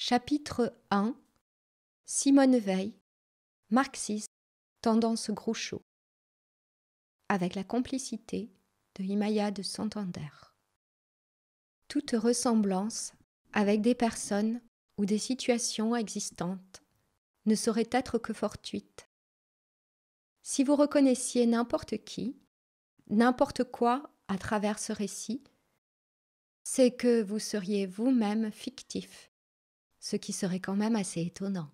Chapitre 1 Simone Veil, marxiste, tendance Groucho, avec la complicité de Imaya de Santander. Toute ressemblance avec des personnes ou des situations existantes ne saurait être que fortuite. Si vous reconnaissiez n'importe qui, n'importe quoi à travers ce récit, c'est que vous seriez vous-même fictif, ce qui serait quand même assez étonnant.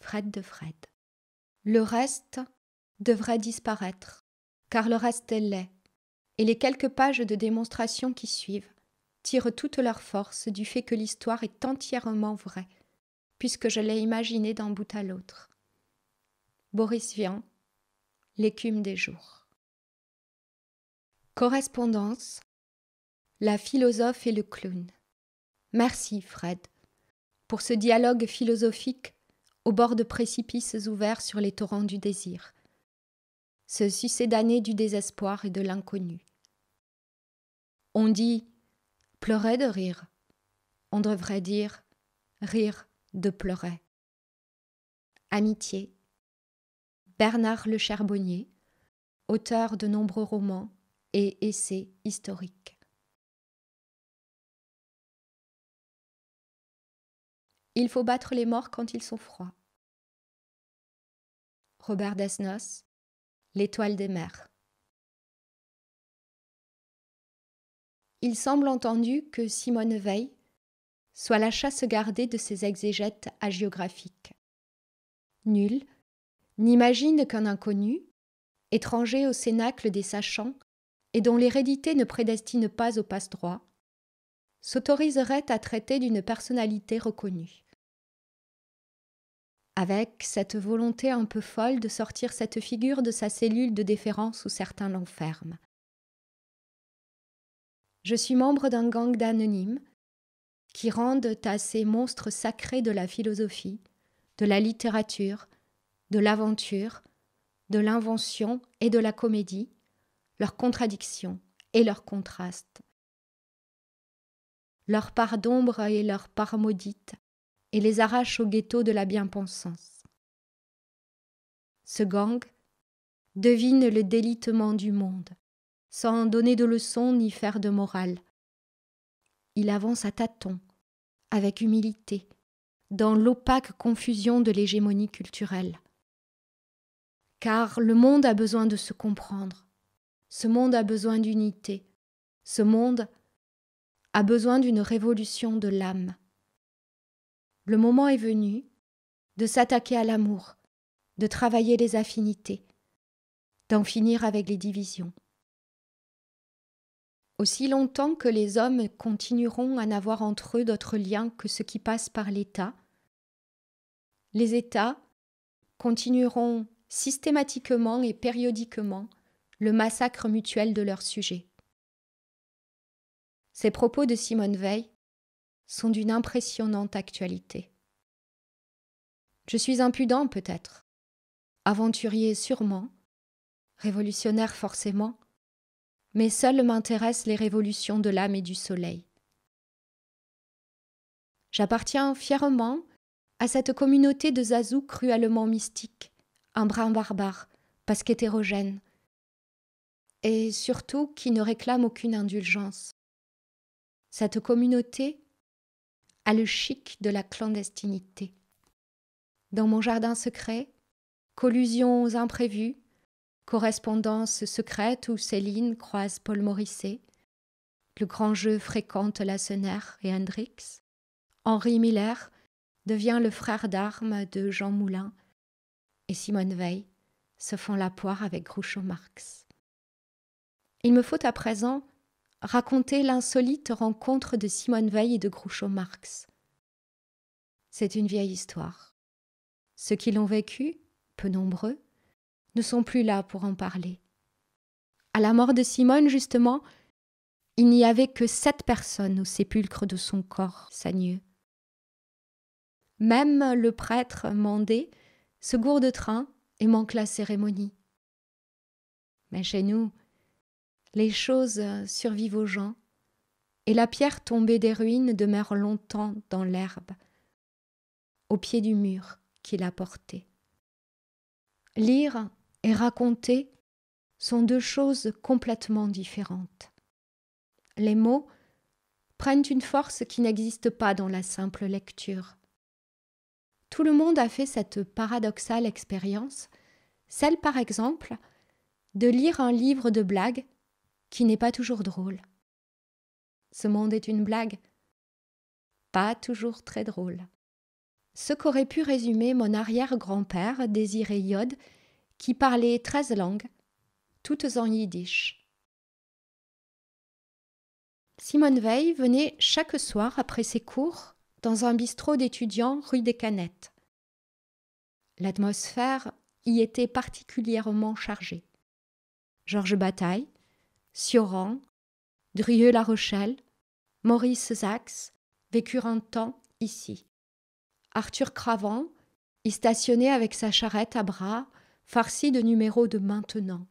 Fred de Fred. Le reste devrait disparaître, car le reste est laid, et les quelques pages de démonstration qui suivent tirent toute leur force du fait que l'histoire est entièrement vraie, puisque je l'ai imaginée d'un bout à l'autre. Boris Vian, L'écume des jours. Correspondance, la philosophe et le clown. Merci, Fred, pour ce dialogue philosophique au bord de précipices ouverts sur les torrents du désir, ce succédané du désespoir et de l'inconnu. On dit pleurer de rire, on devrait dire rire de pleurer. Amitié. Bernard Le Charbonnier, auteur de nombreux romans et essais historiques. Il faut battre les morts quand ils sont froids. Robert Desnos, L'étoile des mers. Il semble entendu que Simone Veil soit la chasse gardée de ses exégètes hagiographiques. Nul n'imagine qu'un inconnu, étranger au cénacle des sachants et dont l'hérédité ne prédestine pas au passe-droit, s'autoriserait à traiter d'une personnalité reconnue. Avec cette volonté un peu folle de sortir cette figure de sa cellule de déférence où certains l'enferment. Je suis membre d'un gang d'anonymes qui rendent à ces monstres sacrés de la philosophie, de la littérature, de l'aventure, de l'invention et de la comédie, leurs contradictions et leurs contrastes, leur part d'ombre et leur part maudite, et les arrache au ghetto de la bien-pensance. Ce gang devine le délitement du monde, sans donner de leçons ni faire de morale. Il avance à tâtons, avec humilité, dans l'opaque confusion de l'hégémonie culturelle. Car le monde a besoin de se comprendre, ce monde a besoin d'unité, ce monde a besoin d'une révolution de l'âme. Le moment est venu de s'attaquer à l'amour, de travailler les affinités, d'en finir avec les divisions. Aussi longtemps que les hommes continueront à n'avoir entre eux d'autres liens que ce qui passe par l'État, les États continueront systématiquement et périodiquement le massacre mutuel de leurs sujets. Ces propos de Simone Veil sont d'une impressionnante actualité. Je suis impudent peut-être, aventurier sûrement, révolutionnaire forcément, mais seules m'intéressent les révolutions de l'âme et du soleil. J'appartiens fièrement à cette communauté de zazous cruellement mystiques, un brin barbare, parce qu'hétérogène, et surtout qui ne réclame aucune indulgence. Cette communauté a le chic de la clandestinité. Dans mon jardin secret, collusions imprévues, correspondances secrètes où Céline croise Paul Morisset, le grand jeu fréquente Lacenaire et Hendrix, Henri Miller devient le frère d'armes de Jean Moulin et Simone Veil se font la poire avec Groucho Marx. Il me faut à présent raconter l'insolite rencontre de Simone Veil et de Groucho Marx. C'est une vieille histoire. Ceux qui l'ont vécue, peu nombreux, ne sont plus là pour en parler. À la mort de Simone, justement, il n'y avait que 7 personnes au sépulcre de son corps sagneux. Même le prêtre mandé se gourde de train et manque la cérémonie. Mais chez nous, les choses survivent aux gens, et la pierre tombée des ruines demeure longtemps dans l'herbe, au pied du mur qu'il a porté. Lire et raconter sont deux choses complètement différentes. Les mots prennent une force qui n'existe pas dans la simple lecture. Tout le monde a fait cette paradoxale expérience, celle par exemple de lire un livre de blagues qui n'est pas toujours drôle. Ce monde est une blague, pas toujours très drôle. Ce qu'aurait pu résumer mon arrière-grand-père, Désiré Yod, qui parlait 13 langues, toutes en yiddish. Simone Veil venait chaque soir après ses cours dans un bistrot d'étudiants rue des Canettes. L'atmosphère y était particulièrement chargée. Georges Bataille, Sioran, Drieux-La Rochelle, Maurice Sachs vécurent un temps ici. Arthur Cravant y stationnait avec sa charrette à bras, farcie de numéros de maintenant,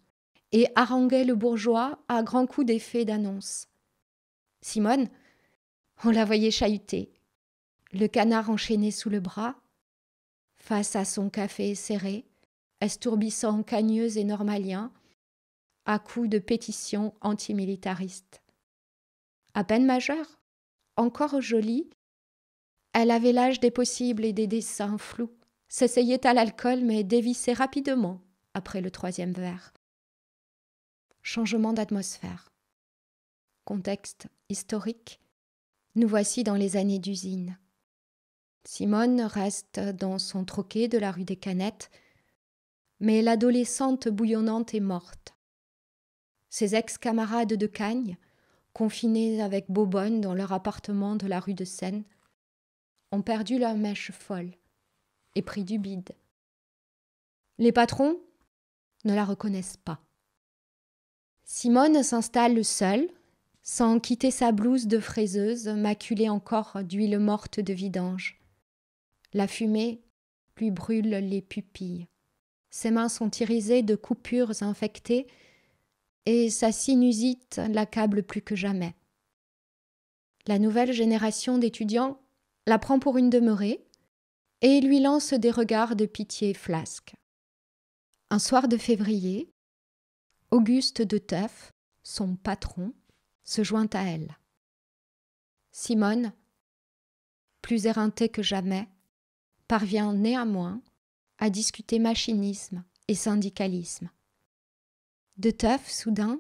et haranguait le bourgeois à grands coups d'effets d'annonce. Simone, on la voyait chahuter, le canard enchaîné sous le bras, face à son café serré, estourbissant cagneux et normaliens, à coups de pétitions antimilitaristes. À peine majeure, encore jolie, elle avait l'âge des possibles et des dessins flous, s'essayait à l'alcool mais dévissait rapidement après le 3e verre. Changement d'atmosphère. Contexte historique. Nous voici dans les années d'usine. Simone reste dans son troquet de la rue des Canettes, mais l'adolescente bouillonnante est morte. Ses ex-camarades de Cagnes, confinés avec Bobonne dans leur appartement de la rue de Seine, ont perdu leur mèche folle et pris du bide. Les patrons ne la reconnaissent pas. Simone s'installe seule, sans quitter sa blouse de fraiseuse maculée encore d'huile morte de vidange. La fumée lui brûle les pupilles. Ses mains sont irisées de coupures infectées et sa sinusite l'accable plus que jamais. La nouvelle génération d'étudiants la prend pour une demeurée et lui lance des regards de pitié flasque. Un soir de février, Auguste de Teuf, son patron, se joint à elle. Simone, plus éreintée que jamais, parvient néanmoins à discuter machinisme et syndicalisme. De Teuf, soudain,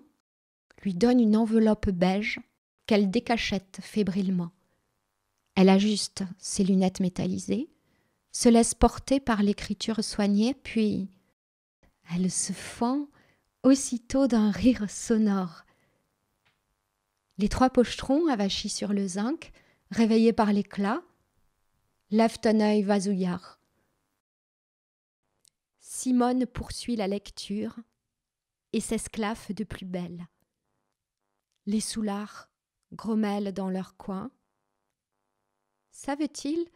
lui donne une enveloppe beige qu'elle décachette fébrilement. Elle ajuste ses lunettes métallisées, se laisse porter par l'écriture soignée, puis elle se fend aussitôt d'un rire sonore. Les 3 pochetrons avachis sur le zinc, réveillés par l'éclat, lèvent un œil vasouillard. Simone poursuit la lecture et s'esclaffe de plus belle. Les soulards grommellent dans leur coin. Savent-ils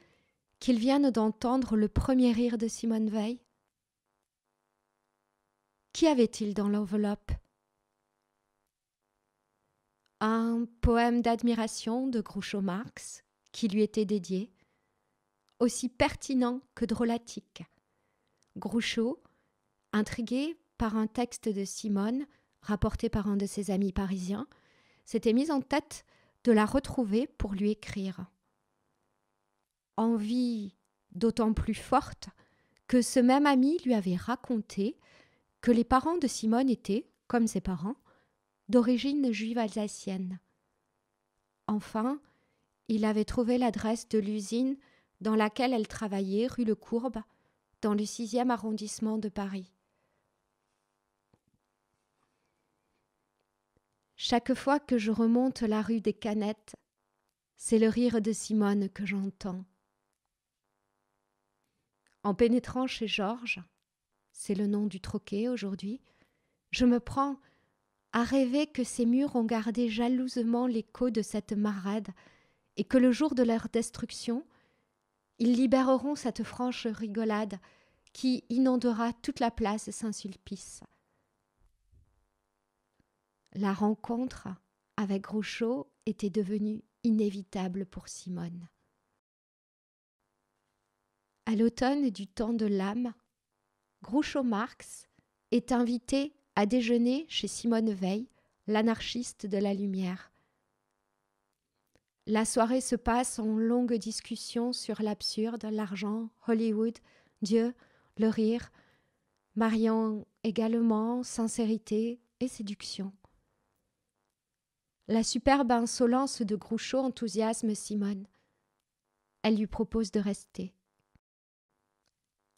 qu'ils viennent d'entendre le premier rire de Simone Veil? Qu'y avait-il dans l'enveloppe? Un poème d'admiration de Groucho-Marx qui lui était dédié, aussi pertinent que drôlatique. Groucho, intrigué par un texte de Simone rapporté par un de ses amis parisiens, s'était mis en tête de la retrouver pour lui écrire. Envie d'autant plus forte que ce même ami lui avait raconté que les parents de Simone étaient, comme ses parents, d'origine juive alsacienne. Enfin, il avait trouvé l'adresse de l'usine dans laquelle elle travaillait, rue Le Courbe, dans le 6e arrondissement de Paris. Chaque fois que je remonte la rue des Canettes, c'est le rire de Simone que j'entends. En pénétrant chez Georges, c'est le nom du troquet aujourd'hui, je me prends à rêver que ces murs ont gardé jalousement l'écho de cette marade et que le jour de leur destruction, ils libéreront cette franche rigolade qui inondera toute la place Saint-Sulpice. La rencontre avec Groucho était devenue inévitable pour Simone. À l'automne du temps de l'âme, Groucho Marx est invité à déjeuner chez Simone Weil, l'anarchiste de la lumière. La soirée se passe en longues discussions sur l'absurde, l'argent, Hollywood, Dieu, le rire, mariant également sincérité et séduction. La superbe insolence de Groucho enthousiasme Simone. Elle lui propose de rester.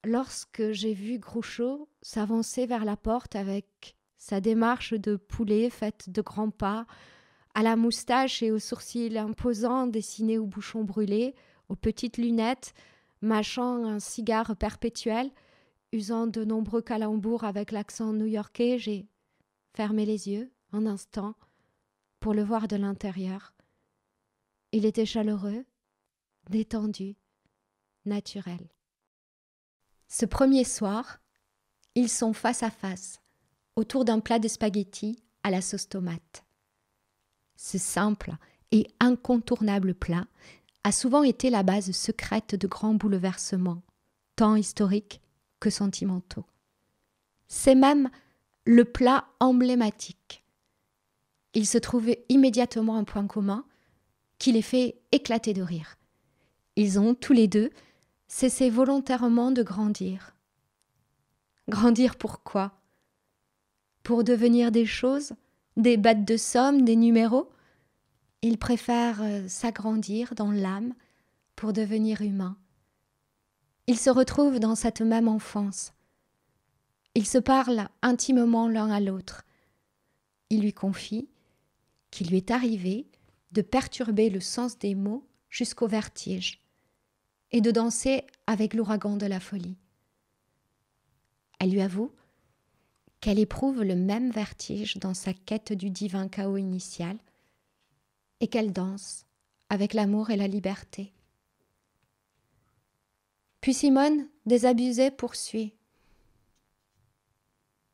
Lorsque j'ai vu Groucho s'avancer vers la porte avec sa démarche de poulet faite de grands pas, à la moustache et aux sourcils imposants dessinés au bouchon brûlé, aux petites lunettes, mâchant un cigare perpétuel, usant de nombreux calembours avec l'accent new-yorkais, j'ai fermé les yeux un instant pour le voir de l'intérieur. Il était chaleureux, détendu, naturel. Ce premier soir, ils sont face à face, autour d'un plat de spaghettis à la sauce tomate. Ce simple et incontournable plat a souvent été la base secrète de grands bouleversements, tant historiques que sentimentaux. C'est même le plat emblématique. Il se trouvait immédiatement un point commun qui les fait éclater de rire. Ils ont tous les deux cessé volontairement de grandir. Grandir pourquoi ? Pour devenir des choses, des bêtes de somme, des numéros ? Ils préfèrent s'agrandir dans l'âme pour devenir humains. Ils se retrouvent dans cette même enfance. Ils se parlent intimement l'un à l'autre. Il lui confie qu'il lui est arrivé de perturber le sens des mots jusqu'au vertige et de danser avec l'ouragan de la folie. Elle lui avoue qu'elle éprouve le même vertige dans sa quête du divin chaos initial et qu'elle danse avec l'amour et la liberté. Puis Simone, désabusée, poursuit.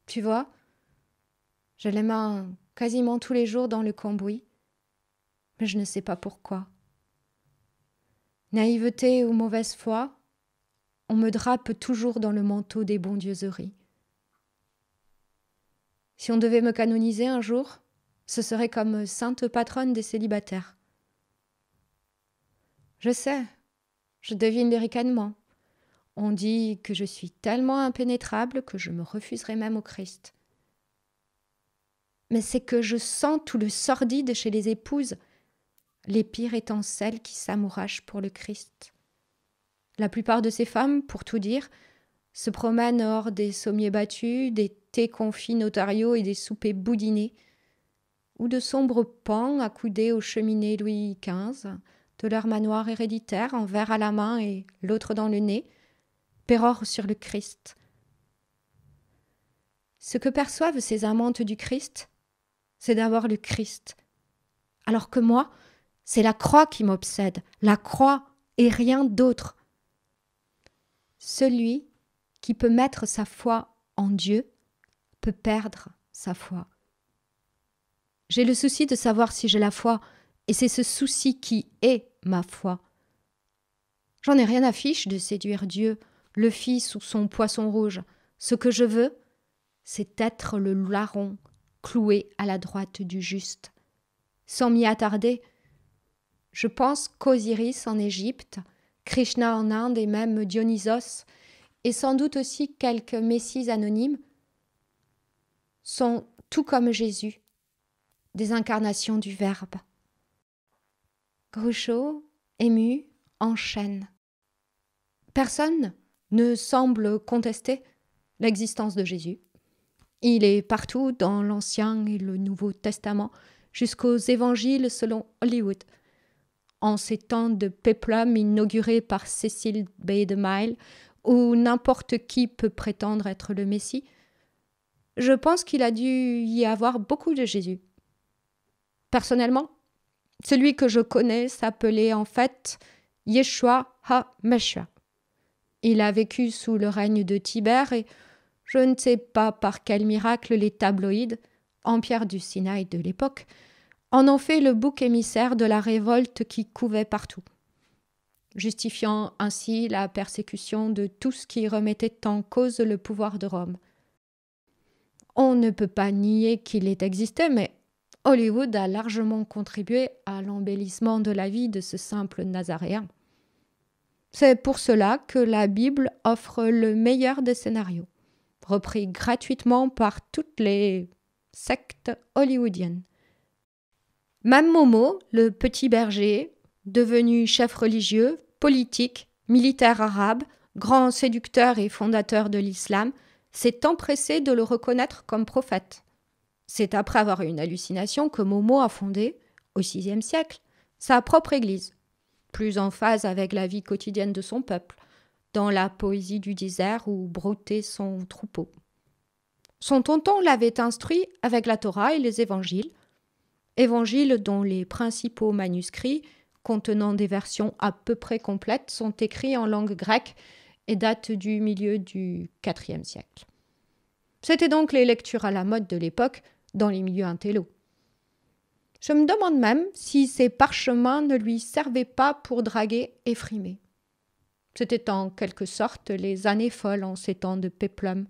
Tu vois, je l'aime quasiment tous les jours dans le cambouis, mais je ne sais pas pourquoi. Naïveté ou mauvaise foi, on me drape toujours dans le manteau des bondieuseries. Si on devait me canoniser un jour, ce serait comme sainte patronne des célibataires. Je sais, je devine les ricanements. On dit que je suis tellement impénétrable que je me refuserais même au Christ. Mais c'est que je sens tout le sordide chez les épouses, les pires étant celles qui s'amourachent pour le Christ. La plupart de ces femmes, pour tout dire, se promènent hors des sommiers battus, des thés confits notariaux et des soupers boudinés, ou de sombres pans accoudés aux cheminées Louis XV, de leur manoir héréditaire, un verre à la main et l'autre dans le nez, pérore sur le Christ. Ce que perçoivent ces amantes du Christ, c'est d'avoir le Christ. Alors que moi, c'est la croix qui m'obsède, la croix et rien d'autre. Celui qui peut mettre sa foi en Dieu peut perdre sa foi. J'ai le souci de savoir si j'ai la foi, et c'est ce souci qui est ma foi. J'en ai rien à fiche de séduire Dieu, le Fils ou son poisson rouge. Ce que je veux, c'est être le larron cloué à la droite du juste. Sans m'y attarder, je pense qu'Osiris en Égypte, Krishna en Inde et même Dionysos, et sans doute aussi quelques messies anonymes, sont, tout comme Jésus, des incarnations du Verbe. Groucho, ému, enchaîne. Personne ne semble contester l'existence de Jésus. Il est partout dans l'Ancien et le Nouveau Testament, jusqu'aux évangiles selon Hollywood. En ces temps de péplum inaugurés par Cecil B. DeMille, où n'importe qui peut prétendre être le Messie, je pense qu'il a dû y avoir beaucoup de Jésus. Personnellement, celui que je connais s'appelait en fait Yeshua HaMashiach. Il a vécu sous le règne de Tibère et je ne sais pas par quel miracle les tabloïds, empires du Sinaï de l'époque, en ont fait le bouc émissaire de la révolte qui couvait partout. justifiant ainsi la persécution de tout ce qui remettait en cause le pouvoir de Rome. On ne peut pas nier qu'il ait existé, mais Hollywood a largement contribué à l'embellissement de la vie de ce simple Nazaréen. C'est pour cela que la Bible offre le meilleur des scénarios, repris gratuitement par toutes les sectes hollywoodiennes. Même Momo, le petit berger, devenu chef religieux, politique, militaire arabe, grand séducteur et fondateur de l'islam, s'est empressé de le reconnaître comme prophète. C'est après avoir eu une hallucination que Momo a fondé, au VIe siècle, sa propre église, plus en phase avec la vie quotidienne de son peuple, dans la poésie du désert où broutait son troupeau. Son tonton l'avait instruit avec la Torah et les évangiles dont les principaux manuscrits, contenant des versions à peu près complètes, sont écrits en langue grecque et datent du milieu du IVe siècle. C'était donc les lectures à la mode de l'époque dans les milieux intello. Je me demande même si ces parchemins ne lui servaient pas pour draguer et frimer. C'était en quelque sorte les années folles en ces temps de péplum.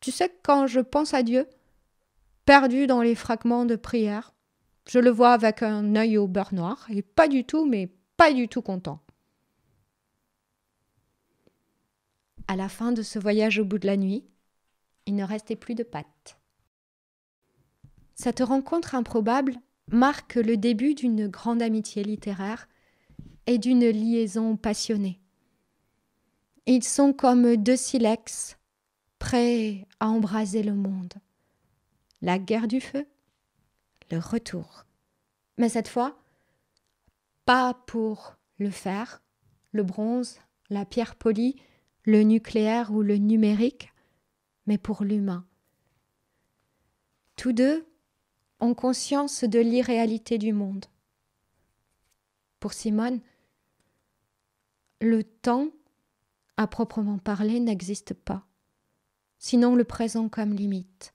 Tu sais, quand je pense à Dieu, perdu dans les fragments de prière, je le vois avec un œil au beurre noir et pas du tout, mais pas du tout content. À la fin de ce voyage au bout de la nuit, il ne restait plus de pâtes. Cette rencontre improbable marque le début d'une grande amitié littéraire et d'une liaison passionnée. Ils sont comme deux silex, prêts à embraser le monde. La guerre du feu, le retour. Mais cette fois, pas pour le fer, le bronze, la pierre polie, le nucléaire ou le numérique, mais pour l'humain. Tous deux ont conscience de l'irréalité du monde. Pour Simone, le temps, à proprement parler, n'existe pas, sinon le présent comme limite.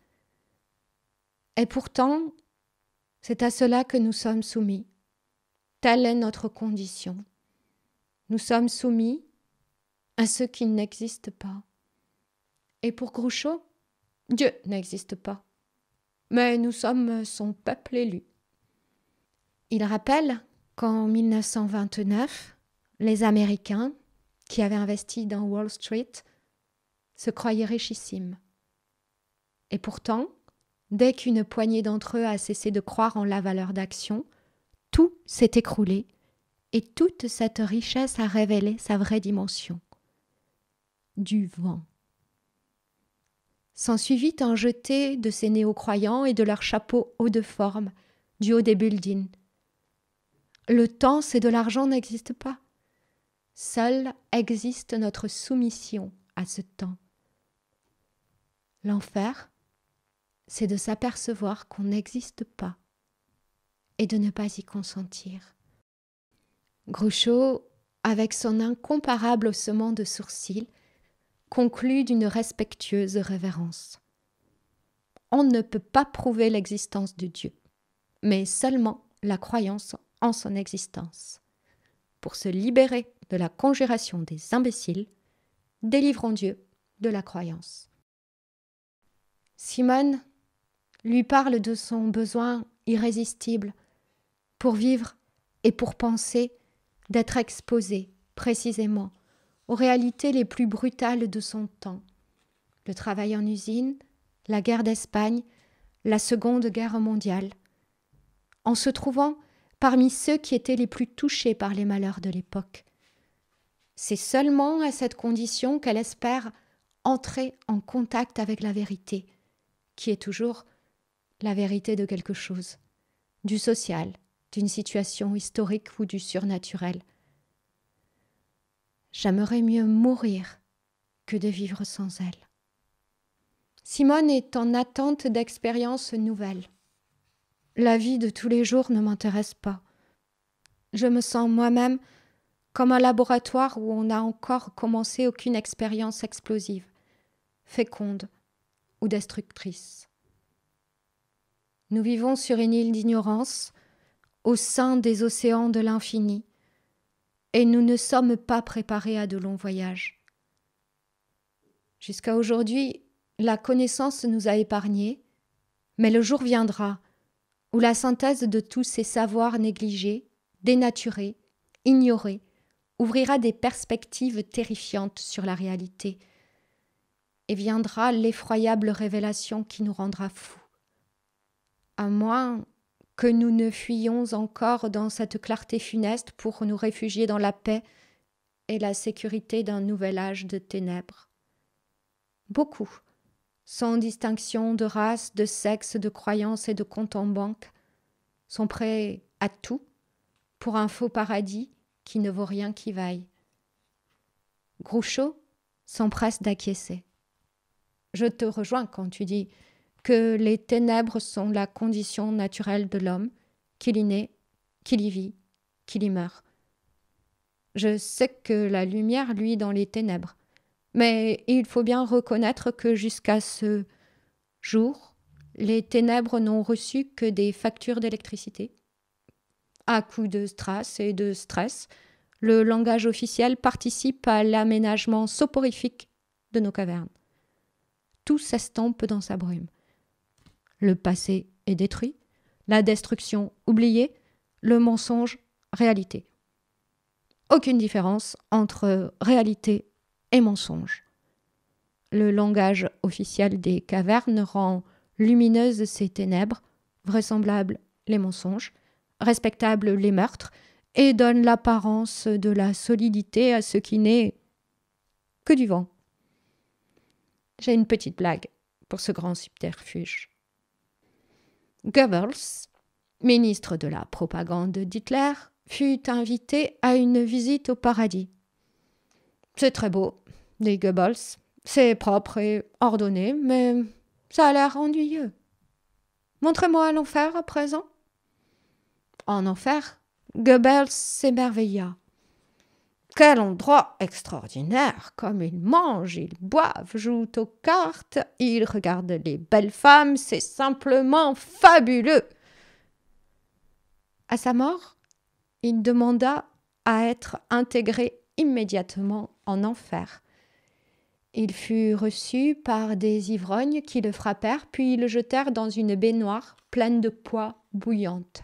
Et pourtant, c'est à cela que nous sommes soumis. Telle est notre condition. Nous sommes soumis à ce qui n'existe pas. Et pour Groucho, Dieu n'existe pas. Mais nous sommes son peuple élu. Il rappelle qu'en 1929, les Américains, qui avaient investi dans Wall Street, se croyaient richissimes. Et pourtant, dès qu'une poignée d'entre eux a cessé de croire en la valeur d'action, tout s'est écroulé et toute cette richesse a révélé sa vraie dimension. Du vent. S'ensuivit un jeté de ces néo-croyants et de leurs chapeaux hauts de forme, du haut des buildings. Le temps, c'est de l'argent n'existe pas. Seule existe notre soumission à ce temps. L'enfer, c'est de s'apercevoir qu'on n'existe pas et de ne pas y consentir. Groucho, avec son incomparable haussement de sourcils, conclut d'une respectueuse révérence. On ne peut pas prouver l'existence de Dieu, mais seulement la croyance en son existence. Pour se libérer de la conjuration des imbéciles, délivrons Dieu de la croyance. Simone lui parle de son besoin irrésistible pour vivre et pour penser d'être exposé précisément aux réalités les plus brutales de son temps. Le travail en usine, la guerre d'Espagne, la Seconde Guerre mondiale. En se trouvant parmi ceux qui étaient les plus touchés par les malheurs de l'époque. C'est seulement à cette condition qu'elle espère entrer en contact avec la vérité, qui est toujours la vérité de quelque chose, du social, d'une situation historique ou du surnaturel. J'aimerais mieux mourir que de vivre sans elle. Simone est en attente d'expériences nouvelles. La vie de tous les jours ne m'intéresse pas. Je me sens moi-même comme un laboratoire où on n'a encore commencé aucune expérience explosive, féconde ou destructrice. Nous vivons sur une île d'ignorance, au sein des océans de l'infini, et nous ne sommes pas préparés à de longs voyages. Jusqu'à aujourd'hui, la connaissance nous a épargnés, mais le jour viendra où la synthèse de tous ces savoirs négligés, dénaturés, ignorés, ouvrira des perspectives terrifiantes sur la réalité, et viendra l'effroyable révélation qui nous rendra fous. À moins que nous ne fuyions encore dans cette clarté funeste pour nous réfugier dans la paix et la sécurité d'un nouvel âge de ténèbres. Beaucoup, sans distinction de race, de sexe, de croyance et de compte en banque, sont prêts à tout pour un faux paradis qui ne vaut rien qui vaille. Groucho s'empresse d'acquiescer. Je te rejoins quand tu dis que les ténèbres sont la condition naturelle de l'homme, qu'il y naît, qu'il y vit, qu'il y meurt. Je sais que la lumière luit dans les ténèbres, mais il faut bien reconnaître que jusqu'à ce jour, les ténèbres n'ont reçu que des factures d'électricité. À coup de strass et de stress, le langage officiel participe à l'aménagement soporifique de nos cavernes. Tout s'estompe dans sa brume. Le passé est détruit, la destruction oubliée, le mensonge réalité. Aucune différence entre réalité et mensonge. Le langage officiel des cavernes rend lumineuses ces ténèbres, vraisemblables les mensonges, respectables les meurtres, et donne l'apparence de la solidité à ce qui n'est que du vent. J'ai une petite blague pour ce grand subterfuge. Goebbels, ministre de la propagande d'Hitler, fut invité à une visite au paradis. « C'est très beau, dit Goebbels. C'est propre et ordonné, mais ça a l'air ennuyeux. Montrez-moi l'enfer à présent. » En enfer, Goebbels s'émerveilla. Quel endroit extraordinaire! Comme ils mangent, ils boivent, jouent aux cartes, ils regardent les belles femmes, c'est simplement fabuleux! À sa mort, il demanda à être intégré immédiatement en enfer. Il fut reçu par des ivrognes qui le frappèrent, puis le jetèrent dans une baignoire pleine de poix bouillante.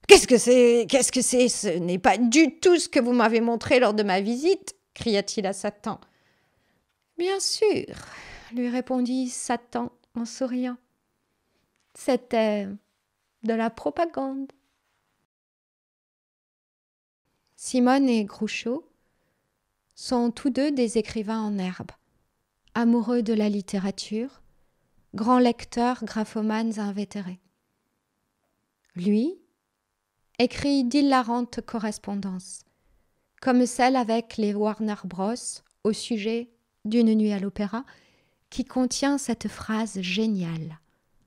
« Qu'est-ce que c'est? Ce n'est pas du tout ce que vous m'avez montré lors de ma visite !» cria-t-il à Satan. « Bien sûr, » lui répondit Satan en souriant. « C'était de la propagande. » Simone et Groucho sont tous deux des écrivains en herbe, amoureux de la littérature, grands lecteurs graphomanes invétérés. Lui écrit d'hilarantes correspondances, comme celle avec les Warner Bros. Au sujet d'une nuit à l'opéra, qui contient cette phrase géniale.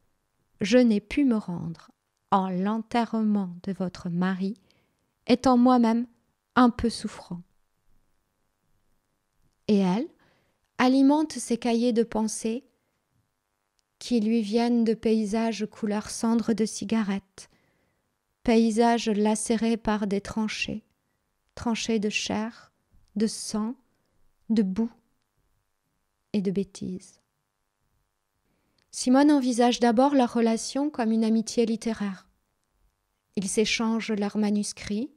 « Je n'ai pu me rendre en l'enterrement de votre mari, étant moi-même un peu souffrant. » Et elle alimente ses cahiers de pensée qui lui viennent de paysages couleur cendre de cigarette, paysages lacérés par des tranchées, tranchées de chair, de sang, de boue et de bêtises. Simone envisage d'abord leur relation comme une amitié littéraire. Ils s'échangent leurs manuscrits,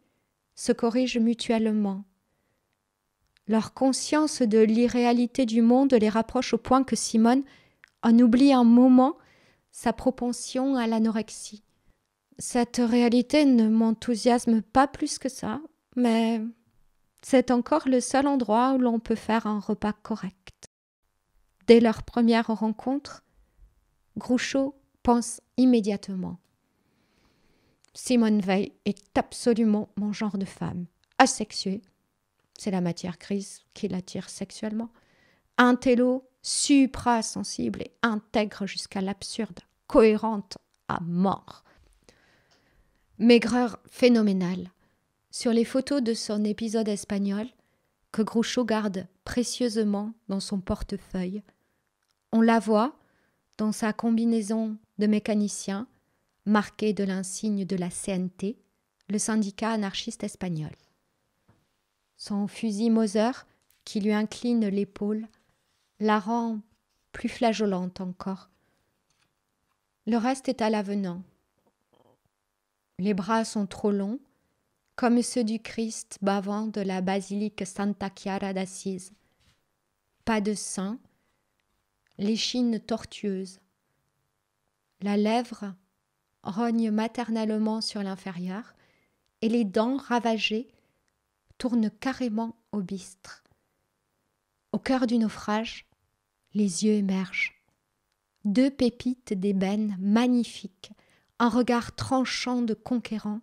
se corrigent mutuellement. Leur conscience de l'irréalité du monde les rapproche au point que Simone en oublie un moment sa propension à l'anorexie. Cette réalité ne m'enthousiasme pas plus que ça, mais c'est encore le seul endroit où l'on peut faire un repas correct. Dès leur première rencontre, Groucho pense immédiatement. Simone Weil est absolument mon genre de femme, asexuée, c'est la matière grise qui l'attire sexuellement, intello, supra-sensible et intègre jusqu'à l'absurde, cohérente à mort. Maigreur phénoménale. Sur les photos de son épisode espagnol, que Groucho garde précieusement dans son portefeuille, on la voit dans sa combinaison de mécanicien, marquée de l'insigne de la CNT, le syndicat anarchiste espagnol. Son fusil Mauser, qui lui incline l'épaule, la rend plus flageolante encore. Le reste est à l'avenant. Les bras sont trop longs, comme ceux du Christ bavant de la basilique Santa Chiara d'Assise. Pas de sein, l'échine tortueuse. La lèvre rogne maternellement sur l'inférieur et les dents ravagées tournent carrément au bistre. Au cœur du naufrage, les yeux émergent. 2 pépites d'ébène magnifiques, un regard tranchant de conquérant,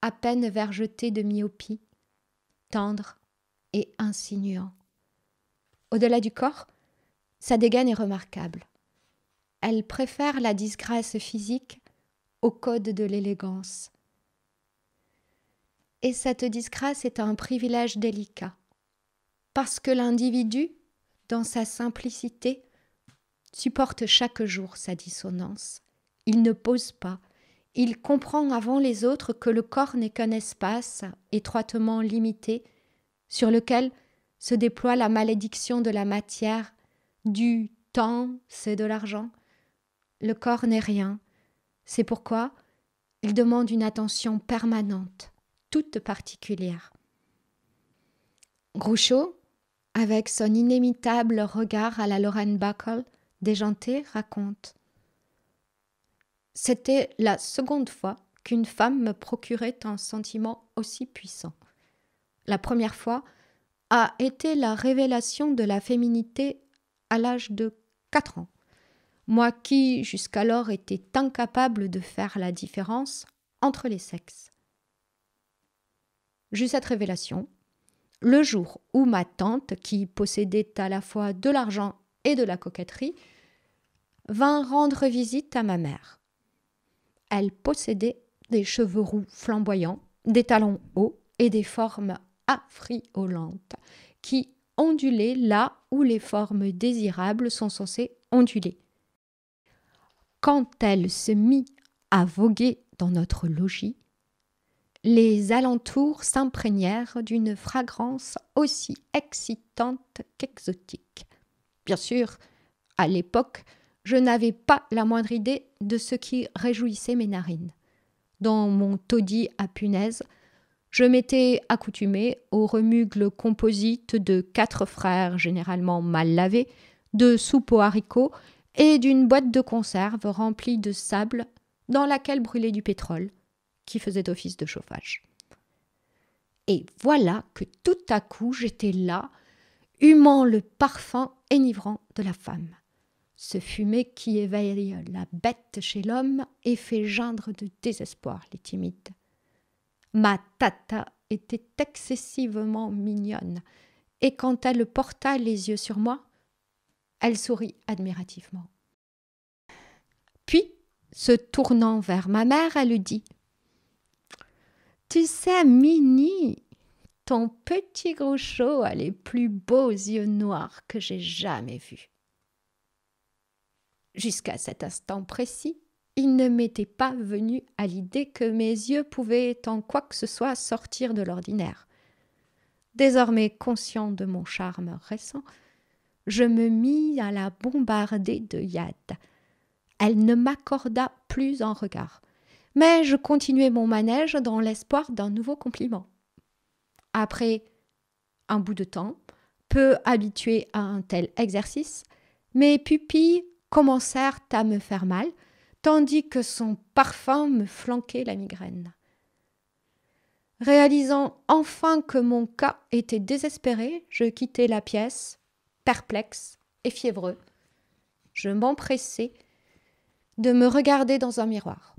à peine vergeté de myopie, tendre et insinuant. Au-delà du corps, sa dégaine est remarquable. Elle préfère la disgrâce physique au code de l'élégance. Et cette disgrâce est un privilège délicat, parce que l'individu, dans sa simplicité, supporte chaque jour sa dissonance. Il ne pose pas. Il comprend avant les autres que le corps n'est qu'un espace étroitement limité sur lequel se déploie la malédiction de la matière, du temps, c'est de l'argent. Le corps n'est rien. C'est pourquoi il demande une attention permanente, toute particulière. Groucho, avec son inimitable regard à la Lorraine Bacall, déjanté, raconte: c'était la seconde fois qu'une femme me procurait un sentiment aussi puissant. La première fois a été la révélation de la féminité à l'âge de 4 ans. Moi qui, jusqu'alors, étais incapable de faire la différence entre les sexes. J'eus cette révélation le jour où ma tante, qui possédait à la fois de l'argent et de la coquetterie, vint rendre visite à ma mère. Elle possédait des cheveux roux flamboyants, des talons hauts et des formes affriolantes qui ondulaient là où les formes désirables sont censées onduler. Quand elle se mit à voguer dans notre logis, les alentours s'imprégnèrent d'une fragrance aussi excitante qu'exotique. Bien sûr, à l'époque, je n'avais pas la moindre idée de ce qui réjouissait mes narines. Dans mon taudis à punaise, je m'étais accoutumée au remugles composite de 4 frères généralement mal lavés, de soupe aux haricots et d'une boîte de conserve remplie de sable dans laquelle brûlait du pétrole, qui faisait office de chauffage. Et voilà que tout à coup j'étais là, humant le parfum enivrant de la femme. Ce fumet qui éveille la bête chez l'homme et fait geindre de désespoir les timides. Ma tata était excessivement mignonne, et quand elle porta les yeux sur moi, elle sourit admirativement. Puis, se tournant vers ma mère, elle dit: « Tu sais, Minnie, ton petit Groucho a les plus beaux yeux noirs que j'ai jamais vus. » Jusqu'à cet instant précis, il ne m'était pas venu à l'idée que mes yeux pouvaient en quoi que ce soit sortir de l'ordinaire. Désormais conscient de mon charme récent, je me mis à la bombarder de yad. Elle ne m'accorda plus un regard, mais je continuai mon manège dans l'espoir d'un nouveau compliment. Après un bout de temps, peu habituée à un tel exercice, mes pupilles commencèrent à me faire mal, tandis que son parfum me flanquait la migraine. Réalisant enfin que mon cas était désespéré, je quittai la pièce, perplexe et fiévreux. Je m'empressai de me regarder dans un miroir.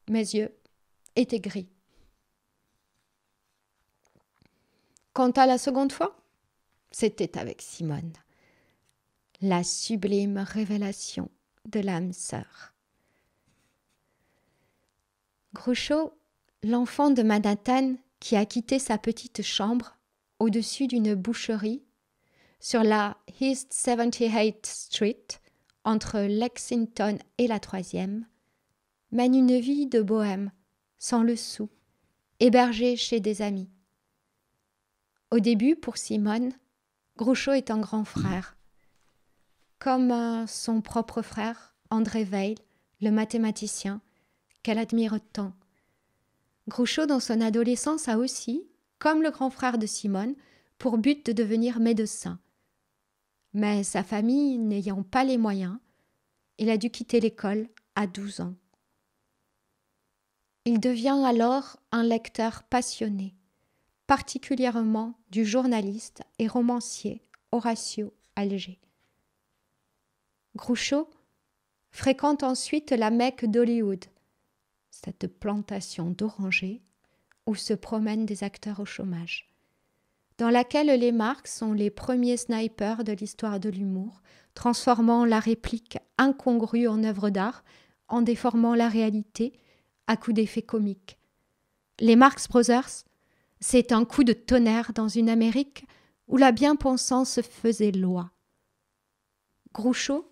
Mes yeux étaient gris. Quant à la seconde fois, c'était avec Simone. La sublime révélation de l'âme sœur. Groucho, l'enfant de Manhattan qui a quitté sa petite chambre au-dessus d'une boucherie sur la East 78th Street, entre Lexington et la 3e, mène une vie de bohème, sans le sou, hébergé chez des amis. Au début, pour Simone, Groucho est un grand frère. Comme son propre frère, André Weil, le mathématicien, qu'elle admire tant. Groucho, dans son adolescence, a aussi, comme le grand frère de Simone, pour but de devenir médecin. Mais sa famille n'ayant pas les moyens, il a dû quitter l'école à 12 ans. Il devient alors un lecteur passionné, particulièrement du journaliste et romancier Horacio Alger. Groucho fréquente ensuite la Mecque d'Hollywood, cette plantation d'orangers où se promènent des acteurs au chômage, dans laquelle les Marx sont les premiers snipers de l'histoire de l'humour, transformant la réplique incongrue en œuvre d'art, en déformant la réalité à coups d'effets comiques. Les Marx Brothers, c'est un coup de tonnerre dans une Amérique où la bien-pensance faisait loi. Groucho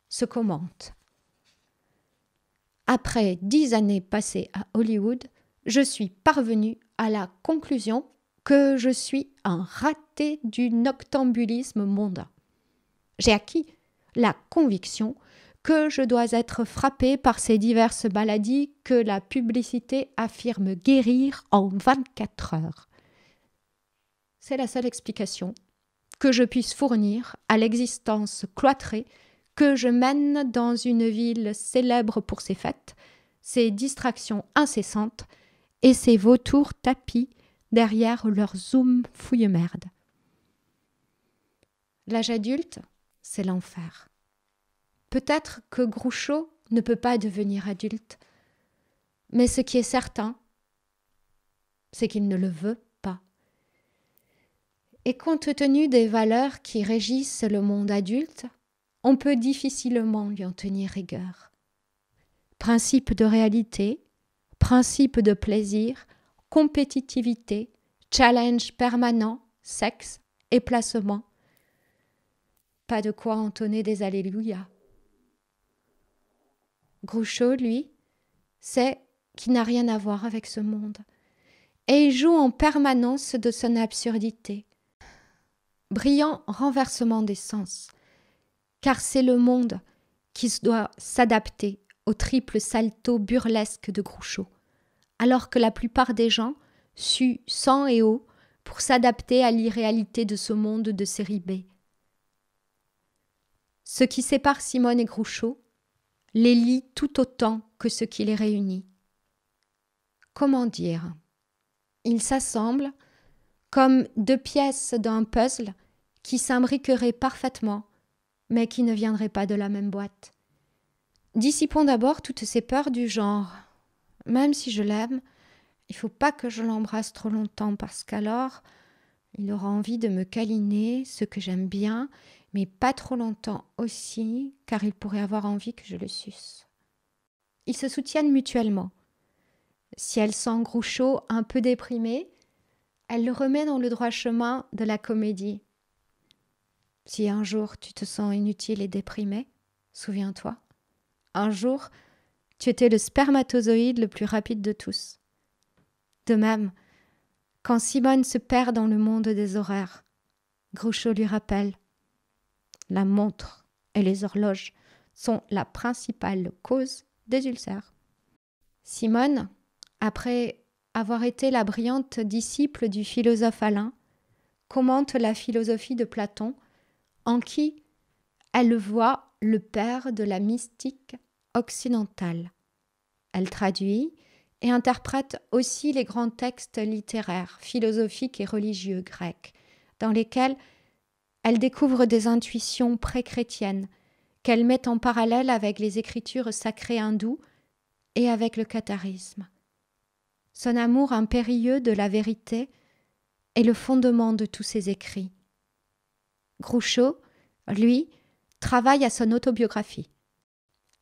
se commente. Après 10 années passées à Hollywood, je suis parvenu à la conclusion que je suis un raté du noctambulisme mondain. J'ai acquis la conviction que je dois être frappé par ces diverses maladies que la publicité affirme guérir en 24 heures. C'est la seule explication que je puisse fournir à l'existence cloîtrée que je mène dans une ville célèbre pour ses fêtes, ses distractions incessantes et ses vautours tapis derrière leur zoom fouille-merde. L'âge adulte, c'est l'enfer. Peut-être que Groucho ne peut pas devenir adulte, mais ce qui est certain, c'est qu'il ne le veut pas. Et compte tenu des valeurs qui régissent le monde adulte, on peut difficilement lui en tenir rigueur. Principe de réalité, principe de plaisir, compétitivité, challenge permanent, sexe et placement. Pas de quoi entonner des alléluia. Groucho, lui, sait qu'il n'a rien à voir avec ce monde et il joue en permanence de son absurdité. Brillant renversement des sens, car c'est le monde qui doit s'adapter au triple salto burlesque de Groucho, alors que la plupart des gens suent sang et eau pour s'adapter à l'irréalité de ce monde de série B. Ce qui sépare Simone et Groucho les lie tout autant que ce qui les réunit. Comment dire ? Ils s'assemblent comme deux pièces d'un puzzle qui s'imbriqueraient parfaitement, mais qui ne viendraient pas de la même boîte. Dissipons d'abord toutes ces peurs du genre. Même si je l'aime, il ne faut pas que je l'embrasse trop longtemps parce qu'alors, il aura envie de me câliner, ce que j'aime bien, mais pas trop longtemps aussi, car il pourrait avoir envie que je le suce. Ils se soutiennent mutuellement. Si elle sent Groucho un peu déprimé, elle le remet dans le droit chemin de la comédie. Si un jour tu te sens inutile et déprimé, souviens-toi, un jour tu étais le spermatozoïde le plus rapide de tous. De même, quand Simone se perd dans le monde des horaires, Groucho lui rappelle: la montre et les horloges sont la principale cause des ulcères. Simone, après avoir été la brillante disciple du philosophe Alain, commente la philosophie de Platon, en qui elle voit le père de la mystique occidentale. Elle traduit et interprète aussi les grands textes littéraires, philosophiques et religieux grecs, dans lesquels elle découvre des intuitions pré-chrétiennes qu'elle met en parallèle avec les écritures sacrées hindoues et avec le catharisme. Son amour impérieux de la vérité est le fondement de tous ses écrits. Groucho, lui, travaille à son autobiographie.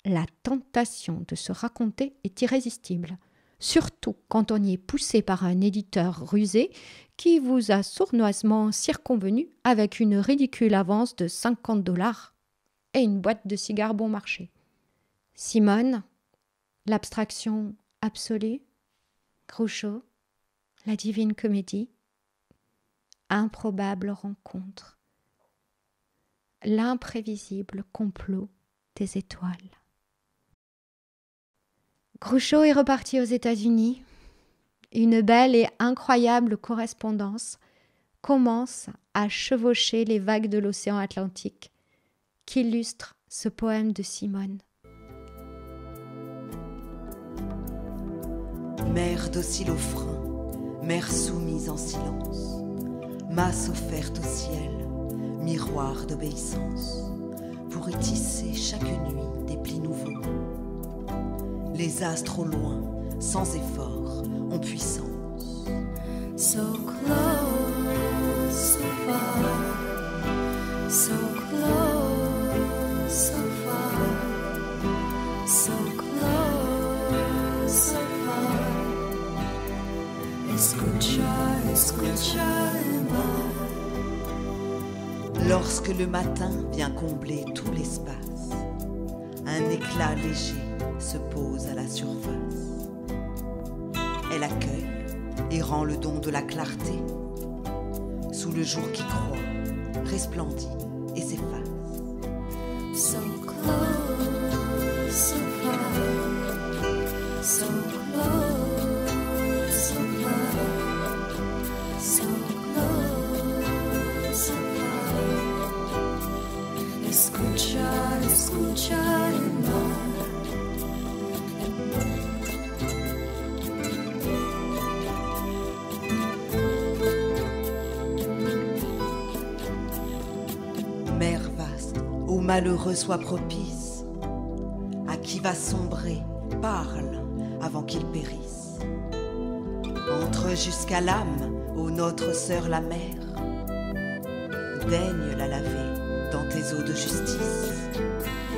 La tentation de se raconter est irrésistible, surtout quand on y est poussé par un éditeur rusé qui vous a sournoisement circonvenu avec une ridicule avance de 50$ et une boîte de cigares bon marché. Simone, l'abstraction absolue, Groucho, la divine comédie. improbable rencontre, l'imprévisible complot des étoiles. Groucho est reparti aux États-Unis. Une belle et incroyable correspondance commence à chevaucher les vagues de l'océan Atlantique qu'illustre ce poème de Simone. Mer docile au frein, mer soumise en silence, masse offerte au ciel, miroir d'obéissance, pour y tisser chaque nuit des plis nouveaux. Les astres au loin, sans effort, ont puissance. So close, so far, so close, so far, so close, so far. Escucha, escucha el mar. Lorsque le matin vient combler tout l'espace, un éclat léger se pose à la surface. Elle accueille et rend le don de la clarté. Sous le jour qui croît, resplendit et s'efface. So close, so far, so close, so far, so close, so far. Escucha, escucha el mar. Mer vaste, ô malheureux sois propice. À qui va sombrer, parle avant qu'il périsse. Entre jusqu'à l'âme, ô notre sœur la mer. Daigne la laver dans tes eaux de justice.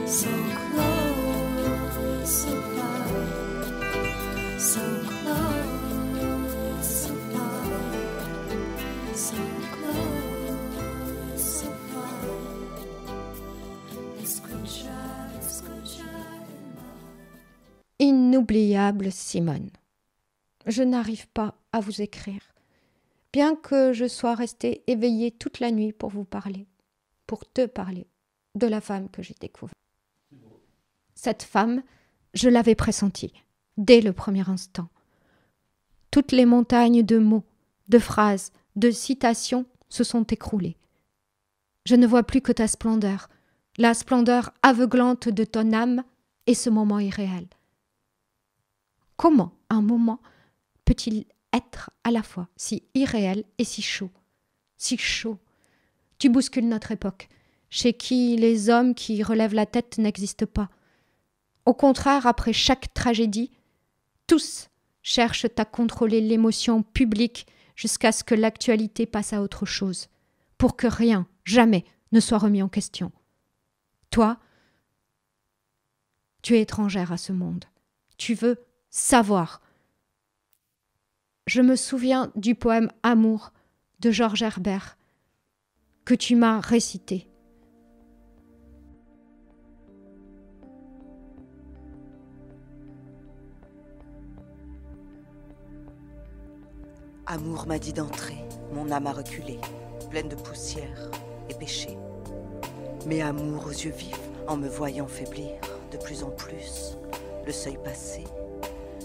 So close, so far, so close, so far, so close, so far. Escucha, escucha el mar. Inoubliable Simone. Je n'arrive pas à vous écrire, bien que je sois restée éveillée toute la nuit pour vous parler, pour te parler de la femme que j'ai découverte. Cette femme, je l'avais pressentie, dès le premier instant. Toutes les montagnes de mots, de phrases, de citations se sont écroulées. Je ne vois plus que ta splendeur, la splendeur aveuglante de ton âme et ce moment irréel. Comment un moment peut-il être à la fois si irréel et si chaud? Si chaud. Tu bouscules notre époque, chez qui les hommes qui relèvent la tête n'existent pas. Au contraire, après chaque tragédie, tous cherchent à contrôler l'émotion publique jusqu'à ce que l'actualité passe à autre chose, pour que rien, jamais, ne soit remis en question. Toi, tu es étrangère à ce monde. Tu veux savoir. Je me souviens du poème Amour de Georges Herbert que tu m'as récité. Amour m'a dit d'entrer, mon âme a reculé, pleine de poussière et péché. Mais amour aux yeux vifs, en me voyant faiblir de plus en plus, le seuil passé,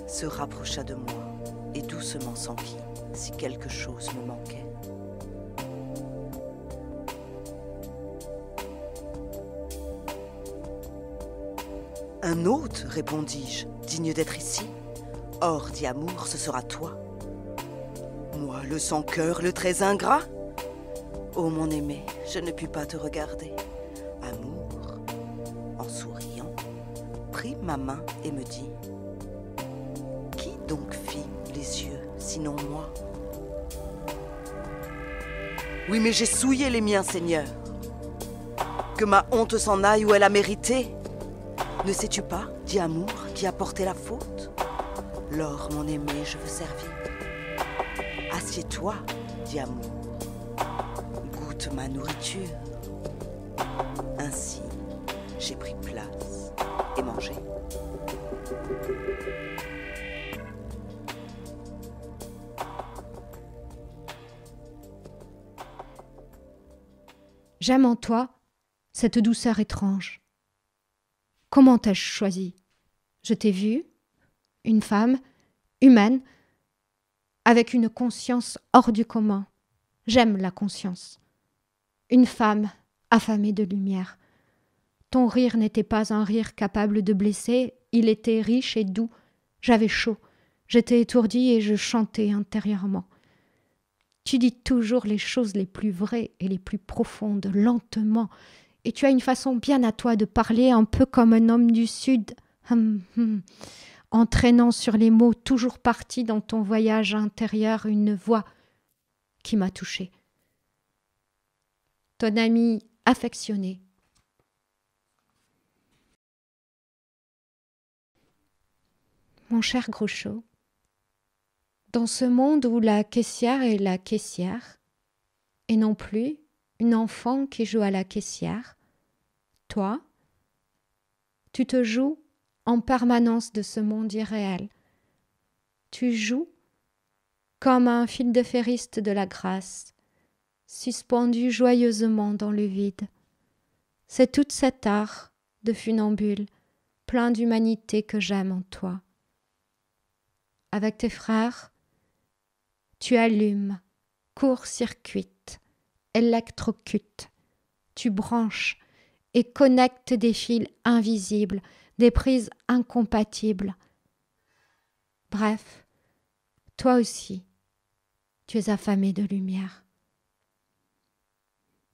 se rapprocha de moi et doucement s'enquit si quelque chose me manquait. Un hôte, répondis-je, digne d'être ici. Or, dit Amour, ce sera toi. Moi, le sans-cœur, le très ingrat. Ô mon aimé, je ne puis pas te regarder. Amour, en souriant, prit ma main et me dit: qui donc fit les yeux, sinon moi? Oui, mais j'ai souillé les miens, Seigneur. Que ma honte s'en aille où elle a mérité. Ne sais-tu pas, dit Amour, qui a porté la faute? Lors, mon aimé, je veux servir. Assieds-toi, dit Amour. Goûte ma nourriture. Ainsi, j'ai pris place et mangé. J'aime en toi cette douceur étrange. Comment t'ai-je choisi? Je t'ai vue, une femme, humaine, avec une conscience hors du commun. J'aime la conscience. Une femme affamée de lumière. Ton rire n'était pas un rire capable de blesser, il était riche et doux. J'avais chaud, j'étais étourdie et je chantais intérieurement. Tu dis toujours les choses les plus vraies et les plus profondes, lentement, et tu as une façon bien à toi de parler, un peu comme un homme du Sud, entraînant sur les mots, toujours parti dans ton voyage intérieur, une voix qui m'a touchée. Ton ami affectionné. Mon cher Groucho, dans ce monde où la caissière est la caissière, et non plus une enfant qui joue à la caissière, toi, tu te joues en permanence de ce monde irréel. Tu joues comme un fil de ferriste de la grâce, suspendu joyeusement dans le vide. C'est tout cet art de funambule, plein d'humanité que j'aime en toi. Avec tes frères, tu allumes, court-circuites, électrocutes, tu branches et connectes des fils invisibles, des prises incompatibles. Bref, toi aussi, tu es affamé de lumière.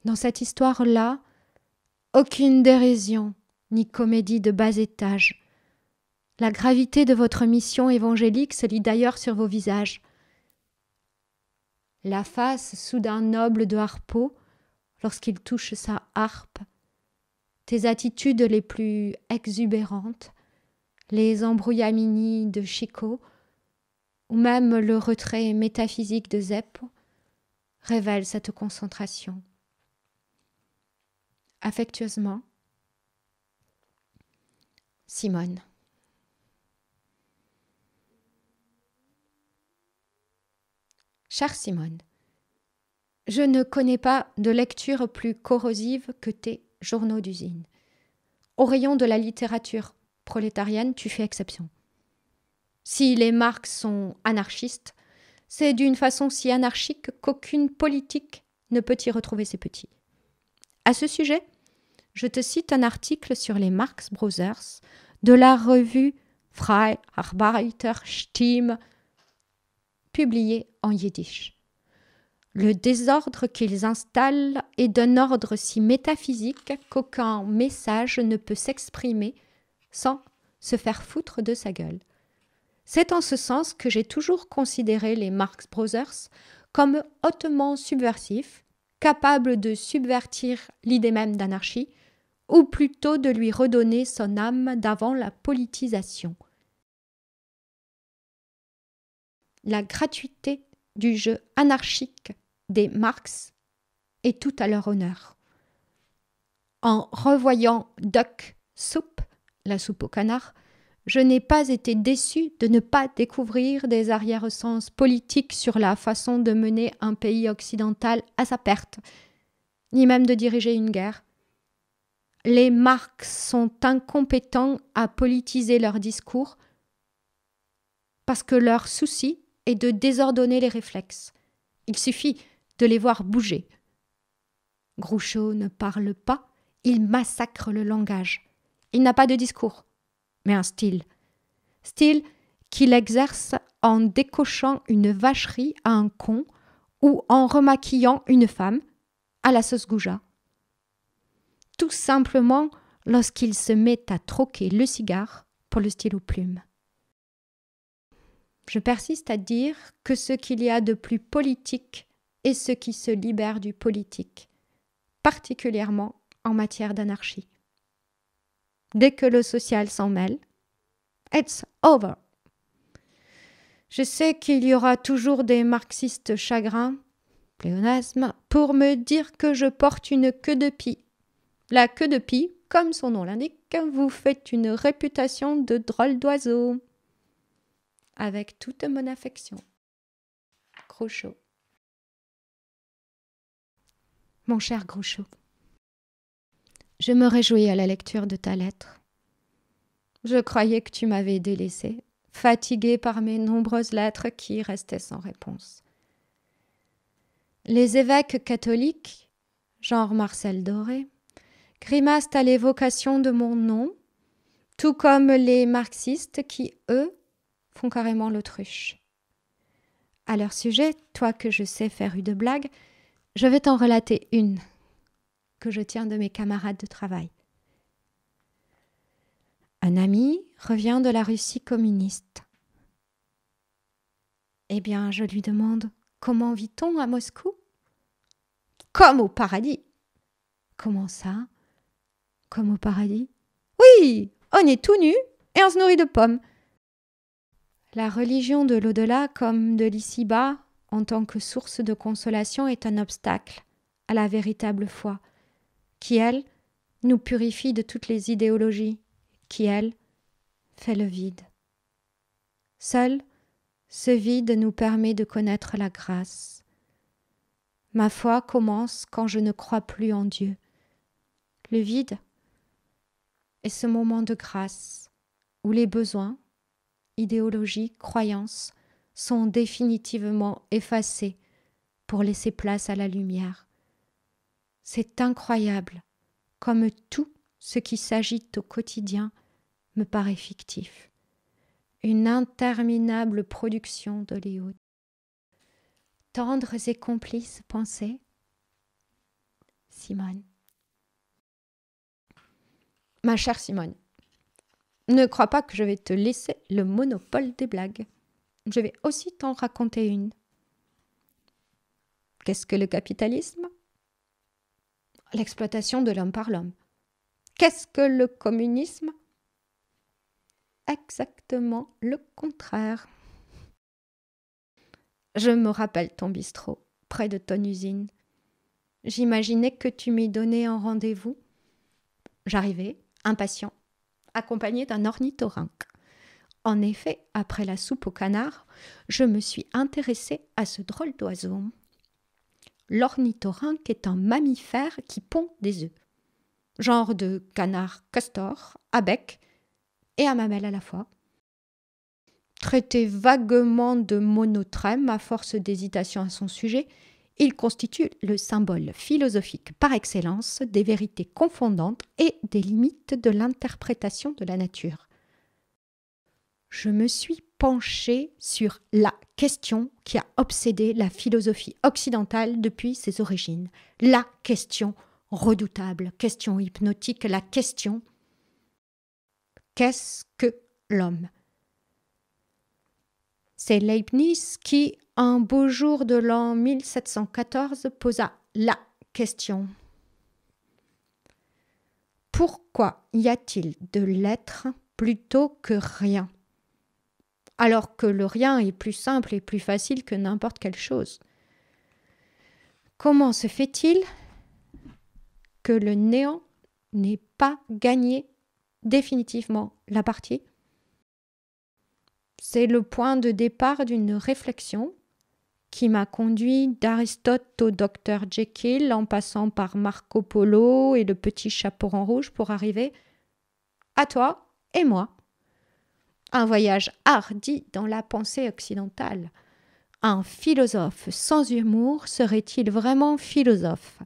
Dans cette histoire-là, aucune dérision ni comédie de bas étage. La gravité de votre mission évangélique se lit d'ailleurs sur vos visages. La face soudain noble de Harpo, lorsqu'il touche sa harpe, tes attitudes les plus exubérantes, les embrouillamini de Chico, ou même le retrait métaphysique de Zeppo, révèlent cette concentration. Affectueusement, Simone. Chère Simone, je ne connais pas de lecture plus corrosive que tes journaux d'usine. Au rayon de la littérature prolétarienne, tu fais exception. Si les Marx sont anarchistes, c'est d'une façon si anarchique qu'aucune politique ne peut y retrouver ses petits. À ce sujet, je te cite un article sur les Marx Brothers de la revue Freie Arbeiterstimme, publié en yiddish. Le désordre qu'ils installent est d'un ordre si métaphysique qu'aucun message ne peut s'exprimer sans se faire foutre de sa gueule. C'est en ce sens que j'ai toujours considéré les Marx Brothers comme hautement subversifs, capables de subvertir l'idée même d'anarchie, ou plutôt de lui redonner son âme d'avant la politisation. La gratuité du jeu anarchique des Marx est tout à leur honneur. En revoyant Duck Soup, la soupe au canard, je n'ai pas été déçu de ne pas découvrir des arrière-sens politiques sur la façon de mener un pays occidental à sa perte, ni même de diriger une guerre. Les Marx sont incompétents à politiser leur discours parce que leur souci est de désordonner les réflexes. Il suffit de les voir bouger. Groucho ne parle pas, il massacre le langage. Il n'a pas de discours, mais un style. Style qu'il exerce en décochant une vacherie à un con ou en remaquillant une femme à la sauce Gouja. Tout simplement lorsqu'il se met à troquer le cigare pour le stylo plume. Je persiste à dire que ce qu'il y a de plus politique est ce qui se libère du politique, particulièrement en matière d'anarchie. Dès que le social s'en mêle, it's over. Je sais qu'il y aura toujours des marxistes chagrins, pléonasme, pour me dire que je porte une queue de pie. La queue de pie, comme son nom l'indique, vous fait une réputation de drôle d'oiseau. Avec toute mon affection. Groucho. Mon cher Groucho. Je me réjouis à la lecture de ta lettre. Je croyais que tu m'avais délaissée, fatiguée par mes nombreuses lettres qui restaient sans réponse. Les évêques catholiques, genre Marcel Doré, grimacent à l'évocation de mon nom, tout comme les marxistes qui, eux, font carrément l'autruche. À leur sujet, toi que je sais faire une blague, je vais t'en relater une que je tiens de mes camarades de travail. Un ami revient de la Russie communiste. Eh bien, je lui demande « Comment vit-on à Moscou ?»« Comme au paradis. »« Comment ça ? Comme au paradis ?»« Oui, on est tout nu et on se nourrit de pommes. » La religion de l'au-delà comme de l'ici-bas, en tant que source de consolation, est un obstacle à la véritable foi, qui, elle, nous purifie de toutes les idéologies, qui, elle, fait le vide. Seul, ce vide nous permet de connaître la grâce. Ma foi commence quand je ne crois plus en Dieu. Le vide est ce moment de grâce où les besoins, idéologies, croyances sont définitivement effacés pour laisser place à la lumière. C'est incroyable, comme tout ce qui s'agite au quotidien me paraît fictif. Une interminable production d'Hollywood. Tendres et complices pensées, Simone. Ma chère Simone, ne crois pas que je vais te laisser le monopole des blagues. Je vais aussi t'en raconter une. Qu'est-ce que le capitalisme ? L'exploitation de l'homme par l'homme. Qu'est-ce que le communisme ? Exactement le contraire. Je me rappelle ton bistrot, près de ton usine. J'imaginais que tu m'y donnais un rendez-vous. J'arrivais, impatient, accompagné d'un ornithorynque. En effet, après la soupe au canard, je me suis intéressée à ce drôle d'oiseau. L'ornithorynque est un mammifère qui pond des œufs, genre de canard castor, à bec et à mamelle à la fois. Traité vaguement de monotrème à force d'hésitation à son sujet, il constitue le symbole philosophique par excellence des vérités confondantes et des limites de l'interprétation de la nature. Je me suis penchée sur la question qui a obsédé la philosophie occidentale depuis ses origines. La question redoutable, question hypnotique, la question « Qu'est-ce que l'homme ?» C'est Leibniz qui, un beau jour de l'an 1714, posa la question. Pourquoi y a-t-il de l'être plutôt que rien, alors que le rien est plus simple et plus facile que n'importe quelle chose? Comment se fait-il que le néant n'ait pas gagné définitivement la partie? C'est le point de départ d'une réflexion qui m'a conduit d'Aristote au docteur Jekyll en passant par Marco Polo et le petit chaperon rouge pour arriver à toi et moi. Un voyage hardi dans la pensée occidentale. Un philosophe sans humour serait-il vraiment philosophe?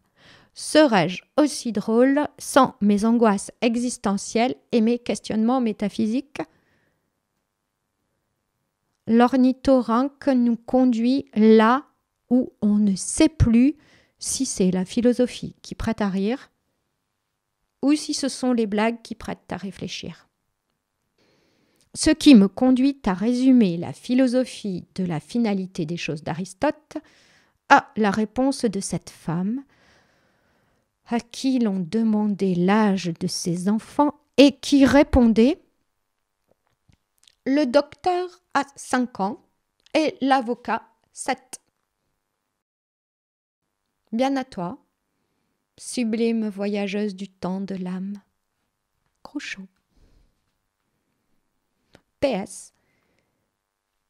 Serais-je aussi drôle sans mes angoisses existentielles et mes questionnements métaphysiques? L'ornithorynque nous conduit là où on ne sait plus si c'est la philosophie qui prête à rire ou si ce sont les blagues qui prêtent à réfléchir. Ce qui me conduit à résumer la philosophie de la finalité des choses d'Aristote à la réponse de cette femme à qui l'on demandait l'âge de ses enfants et qui répondait: le docteur a 5 ans et l'avocat 7. Bien à toi, sublime voyageuse du temps de l'âme. Groucho. PS.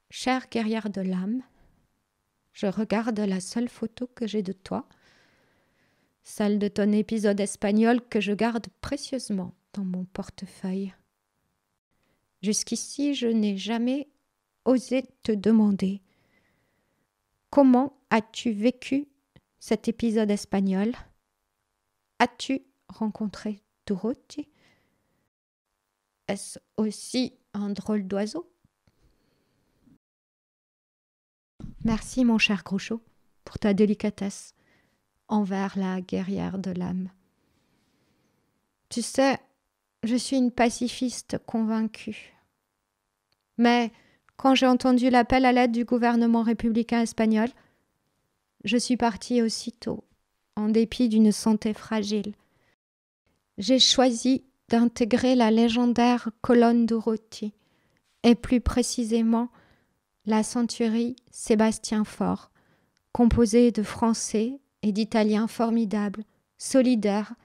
Chère guerrière de l'âme, je regarde la seule photo que j'ai de toi. celle de ton épisode espagnol que je garde précieusement dans mon portefeuille. Jusqu'ici, je n'ai jamais osé te demander comment as-tu vécu cet épisode espagnol? As-tu rencontré Dorothy? Est-ce aussi un drôle d'oiseau? Merci, mon cher Groucho, pour ta délicatesse envers la guerrière de l'âme. Tu sais, je suis une pacifiste convaincue. Mais quand j'ai entendu l'appel à l'aide du gouvernement républicain espagnol, je suis partie aussitôt, en dépit d'une santé fragile. J'ai choisi d'intégrer la légendaire colonne Dorothy, et plus précisément la centurie Sébastien Faure, composée de Français et d'Italiens formidables, solidaires,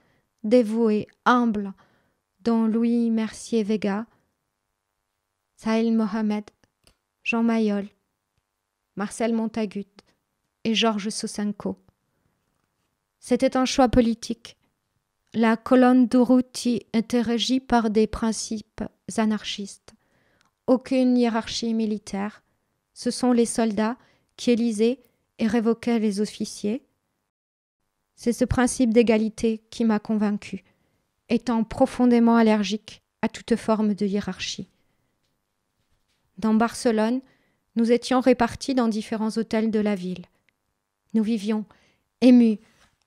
dévoués, humbles, dont Louis Mercier Vega, Saïd Mohamed, Jean Mayol, Marcel Montagut et Georges Sosenko. C'était un choix politique. La colonne Dorothy était régie par des principes anarchistes. Aucune hiérarchie militaire. Ce sont les soldats qui élisaient et révoquaient les officiers. C'est ce principe d'égalité qui m'a convaincue, étant profondément allergique à toute forme de hiérarchie. Dans Barcelone, nous étions répartis dans différents hôtels de la ville. Nous vivions, émus,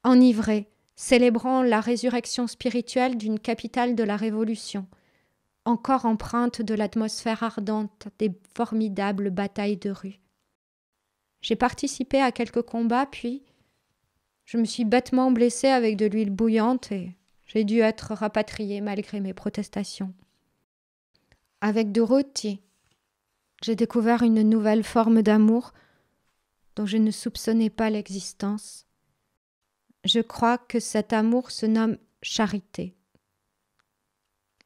enivrés, célébrant la résurrection spirituelle d'une capitale de la Révolution, encore empreinte de l'atmosphère ardente des formidables batailles de rue. J'ai participé à quelques combats, puis je me suis bêtement blessée avec de l'huile bouillante et j'ai dû être rapatriée malgré mes protestations. Avec Dorothy, j'ai découvert une nouvelle forme d'amour dont je ne soupçonnais pas l'existence. Je crois que cet amour se nomme charité.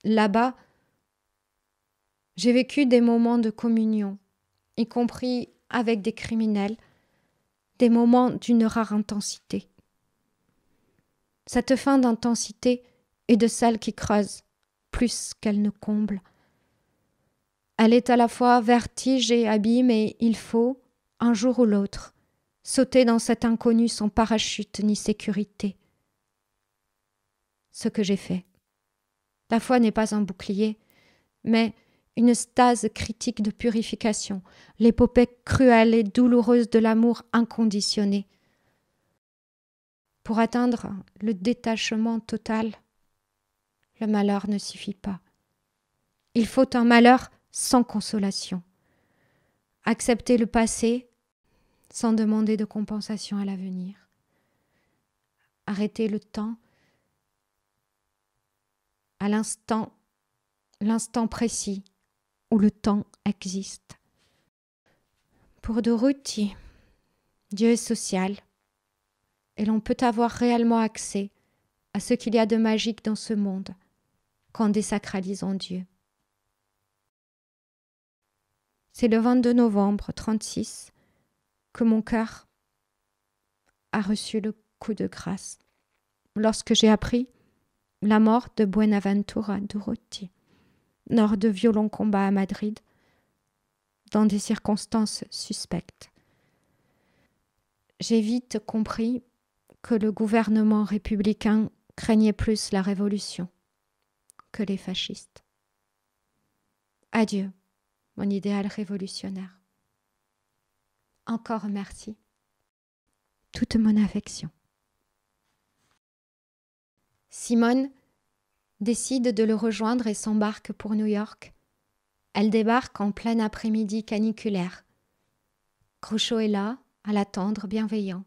Là-bas, j'ai vécu des moments de communion, y compris avec des criminels, des moments d'une rare intensité. Cette fin d'intensité est de celle qui creuse plus qu'elle ne comble. Elle est à la fois vertige et abîme et il faut, un jour ou l'autre, sauter dans cet inconnu sans parachute ni sécurité. Ce que j'ai fait. La foi n'est pas un bouclier, mais une stase critique de purification, l'épopée cruelle et douloureuse de l'amour inconditionné. Pour atteindre le détachement total, le malheur ne suffit pas. Il faut un malheur sans consolation. Accepter le passé sans demander de compensation à l'avenir. Arrêter le temps à l'instant précis où le temps existe. Pour Dorothy, Dieu est social et l'on peut avoir réellement accès à ce qu'il y a de magique dans ce monde qu'en désacralisant Dieu. C'est le 22 novembre 1936 que mon cœur a reçu le coup de grâce lorsque j'ai appris la mort de Buenaventura Durruti lors de violents combats à Madrid dans des circonstances suspectes. J'ai vite compris que le gouvernement républicain craignait plus la révolution que les fascistes. Adieu, mon idéal révolutionnaire. Encore merci. Toute mon affection. Simone décide de le rejoindre et s'embarque pour New York. Elle débarque en plein après-midi caniculaire. Groucho est là, à l'attendre, bienveillant.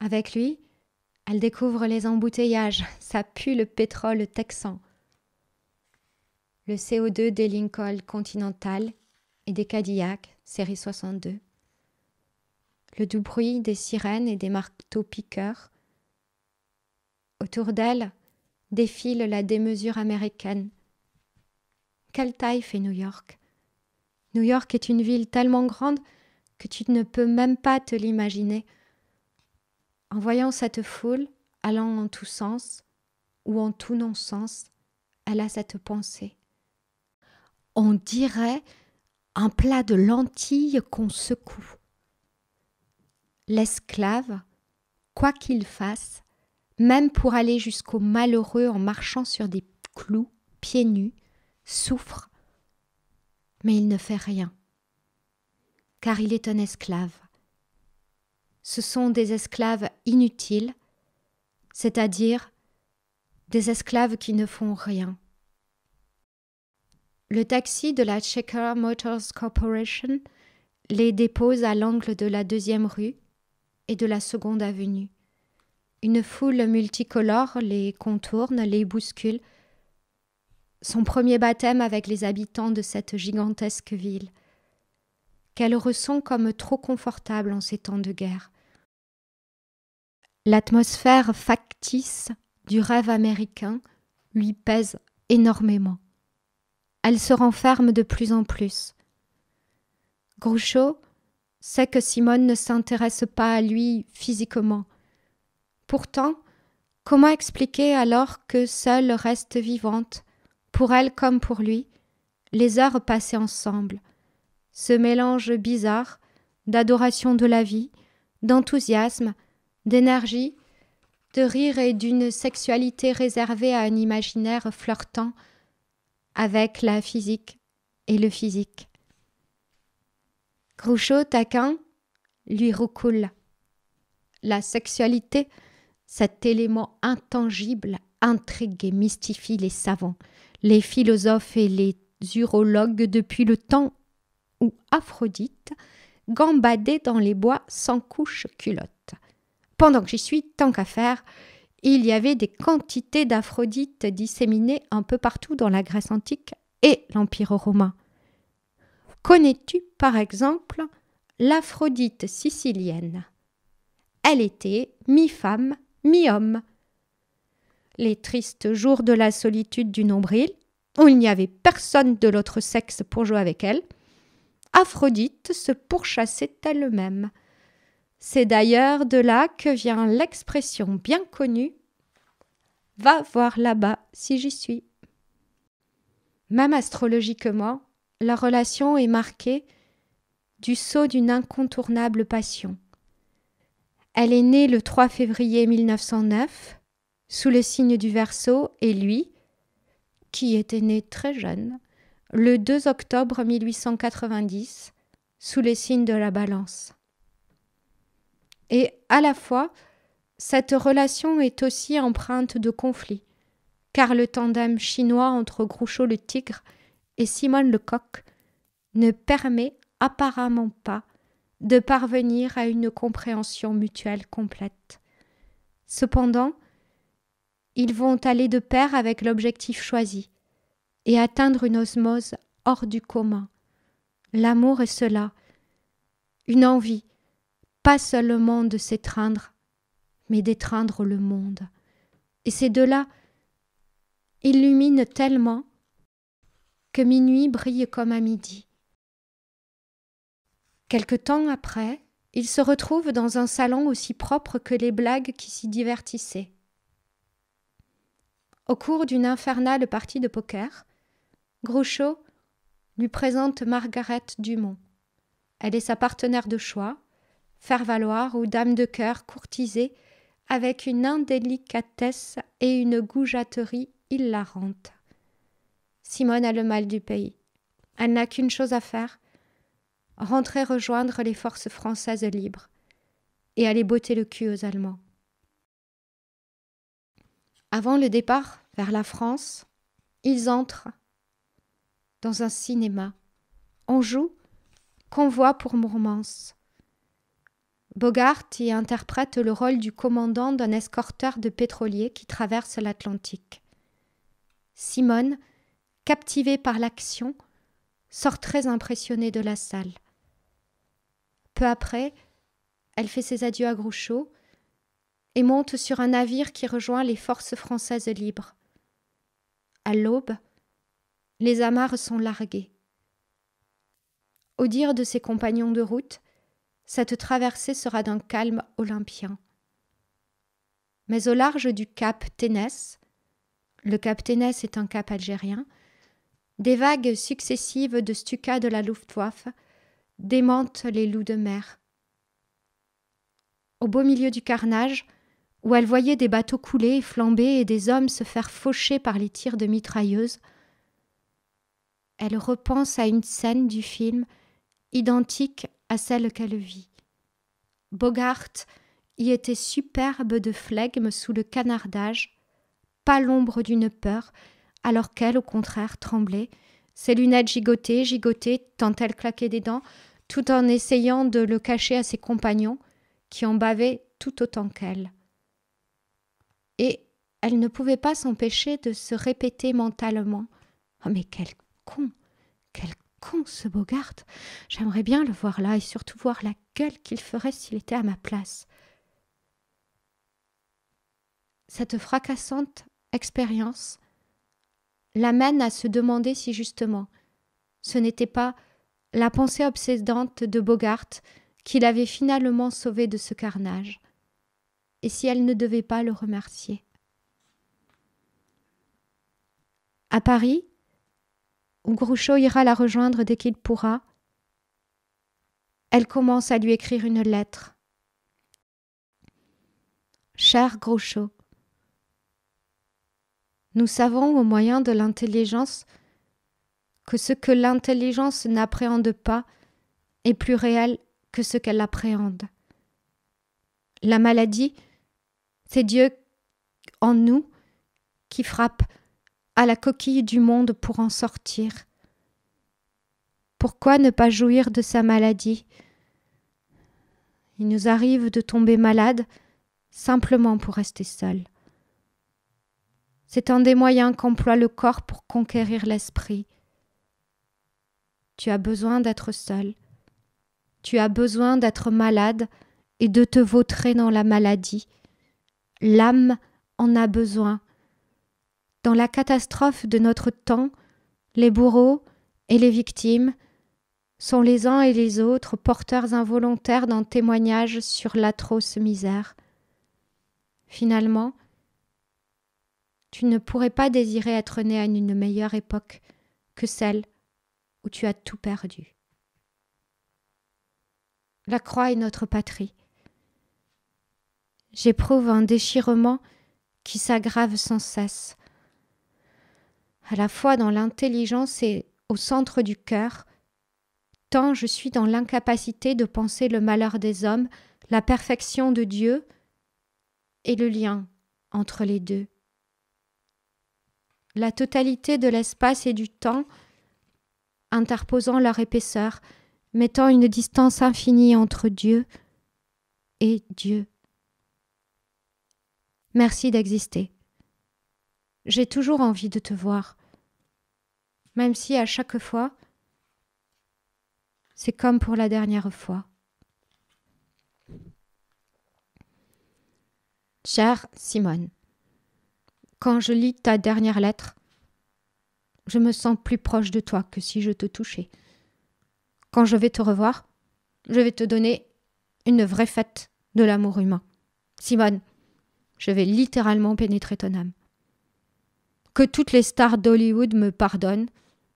Avec lui, elle découvre les embouteillages, ça pue le pétrole texan. Le CO2 des Lincoln Continental et des Cadillac, série 62. Le doux bruit des sirènes et des marteaux-piqueurs. Autour d'elle défile la démesure américaine. Quelle taille fait New York? New York est une ville tellement grande que tu ne peux même pas te l'imaginer. En voyant cette foule, allant en tous sens ou en tout non-sens, elle a cette pensée. On dirait un plat de lentilles qu'on secoue. L'esclave, quoi qu'il fasse, même pour aller jusqu'au malheureux en marchant sur des clous, pieds nus, souffre, mais il ne fait rien, car il est un esclave. Ce sont des esclaves inutiles, c'est-à-dire des esclaves qui ne font rien. Le taxi de la Checker Motors Corporation les dépose à l'angle de la 2e rue et de la 2e avenue. Une foule multicolore les contourne, les bouscule. Son premier baptême avec les habitants de cette gigantesque ville, qu'elle ressent comme trop confortable en ces temps de guerre. L'atmosphère factice du rêve américain lui pèse énormément. Elle se renferme de plus en plus. Groucho sait que Simone ne s'intéresse pas à lui physiquement. Pourtant, comment expliquer alors que seule reste vivante, pour elle comme pour lui, les heures passées ensemble, ce mélange bizarre d'adoration de la vie, d'enthousiasme, d'énergie, de rire et d'une sexualité réservée à un imaginaire flirtant avec la physique et le physique. Groucho, taquin, lui roucoule. La sexualité, cet élément intangible, intrigue et mystifie les savants, les philosophes et les urologues depuis le temps où Aphrodite gambadait dans les bois sans couche-culotte. Pendant que j'y suis, tant qu'à faire, il y avait des quantités d'Aphrodite disséminées un peu partout dans la Grèce antique et l'Empire romain. Connais-tu, par exemple, l'Aphrodite sicilienne? Elle était mi-femme, mi-homme. Les tristes jours de la solitude du nombril, où il n'y avait personne de l'autre sexe pour jouer avec elle, Aphrodite se pourchassait elle-même. C'est d'ailleurs de là que vient l'expression bien connue « Va voir là-bas si j'y suis ». Même astrologiquement, la relation est marquée du sceau d'une incontournable passion. Elle est née le 3 février 1909, sous le signe du Verseau, et lui, qui était né très jeune, le 2 octobre 1890, sous le signe de la Balance. Et à la fois, cette relation est aussi empreinte de conflits, car le tandem chinois entre Groucho le tigre et Simone le coq ne permet apparemment pas de parvenir à une compréhension mutuelle complète. Cependant, ils vont aller de pair avec l'objectif choisi et atteindre une osmose hors du commun. L'amour est cela, une envie, pas seulement de s'étreindre, mais d'étreindre le monde. Et ces deux-là illuminent tellement que minuit brille comme à midi. Quelque temps après, ils se retrouvent dans un salon aussi propre que les blagues qui s'y divertissaient. Au cours d'une infernale partie de poker, Groucho lui présente Margaret Dumont. Elle est sa partenaire de choix, faire-valoir ou dame de cœur courtisée avec une indélicatesse et une goujaterie hilarantes. Simone a le mal du pays. Elle n'a qu'une chose à faire, rentrer rejoindre les forces françaises libres et aller botter le cul aux Allemands. Avant le départ vers la France, ils entrent dans un cinéma. On joue Convoi pour Mourmansk. Bogart y interprète le rôle du commandant d'un escorteur de pétroliers qui traverse l'Atlantique. Simone, captivée par l'action, sort très impressionnée de la salle. Peu après, elle fait ses adieux à Groucho et monte sur un navire qui rejoint les forces françaises libres. À l'aube, les amarres sont larguées. Au dire de ses compagnons de route, cette traversée sera d'un calme olympien. Mais au large du cap Ténès, le cap Ténès est un cap algérien, des vagues successives de Stuka de la Luftwaffe démentent les loups de mer. Au beau milieu du carnage, où elle voyait des bateaux couler et flamber et des hommes se faire faucher par les tirs de mitrailleuses, elle repense à une scène du film identique à celle qu'elle vit. Bogart y était superbe de flegme sous le canardage, pas l'ombre d'une peur, alors qu'elle, au contraire, tremblait, ses lunettes gigotaient, tant elle claquait des dents, tout en essayant de le cacher à ses compagnons, qui en bavaient tout autant qu'elle. Et elle ne pouvait pas s'empêcher de se répéter mentalement « Oh mais quel con ce Bogart! J'aimerais bien le voir là et surtout voir la gueule qu'il ferait s'il était à ma place. » Cette fracassante expérience l'amène à se demander si justement ce n'était pas la pensée obsédante de Bogart qui l'avait finalement sauvée de ce carnage, et si elle ne devait pas le remercier. À Paris, où Groucho ira la rejoindre dès qu'il pourra, elle commence à lui écrire une lettre. Cher Groucho, nous savons au moyen de l'intelligence que ce que l'intelligence n'appréhende pas est plus réel que ce qu'elle appréhende. La maladie, c'est Dieu en nous qui frappe à la coquille du monde pour en sortir. Pourquoi ne pas jouir de sa maladie? Il nous arrive de tomber malade simplement pour rester seul. C'est un des moyens qu'emploie le corps pour conquérir l'esprit. Tu as besoin d'être seul. Tu as besoin d'être malade et de te vautrer dans la maladie. L'âme en a besoin. Dans la catastrophe de notre temps, les bourreaux et les victimes sont les uns et les autres porteurs involontaires d'un témoignage sur l'atroce misère. Finalement, tu ne pourrais pas désirer être né à une meilleure époque que celle où tu as tout perdu. La croix est notre patrie. J'éprouve un déchirement qui s'aggrave sans cesse. À la fois dans l'intelligence et au centre du cœur, tant je suis dans l'incapacité de penser le malheur des hommes, la perfection de Dieu et le lien entre les deux. La totalité de l'espace et du temps, interposant leur épaisseur, mettant une distance infinie entre Dieu et Dieu. Merci d'exister. J'ai toujours envie de te voir, même si à chaque fois, c'est comme pour la dernière fois. Chère Simone, quand je lis ta dernière lettre, je me sens plus proche de toi que si je te touchais. Quand je vais te revoir, je vais te donner une vraie fête de l'amour humain. Simone, je vais littéralement pénétrer ton âme. Que toutes les stars d'Hollywood me pardonnent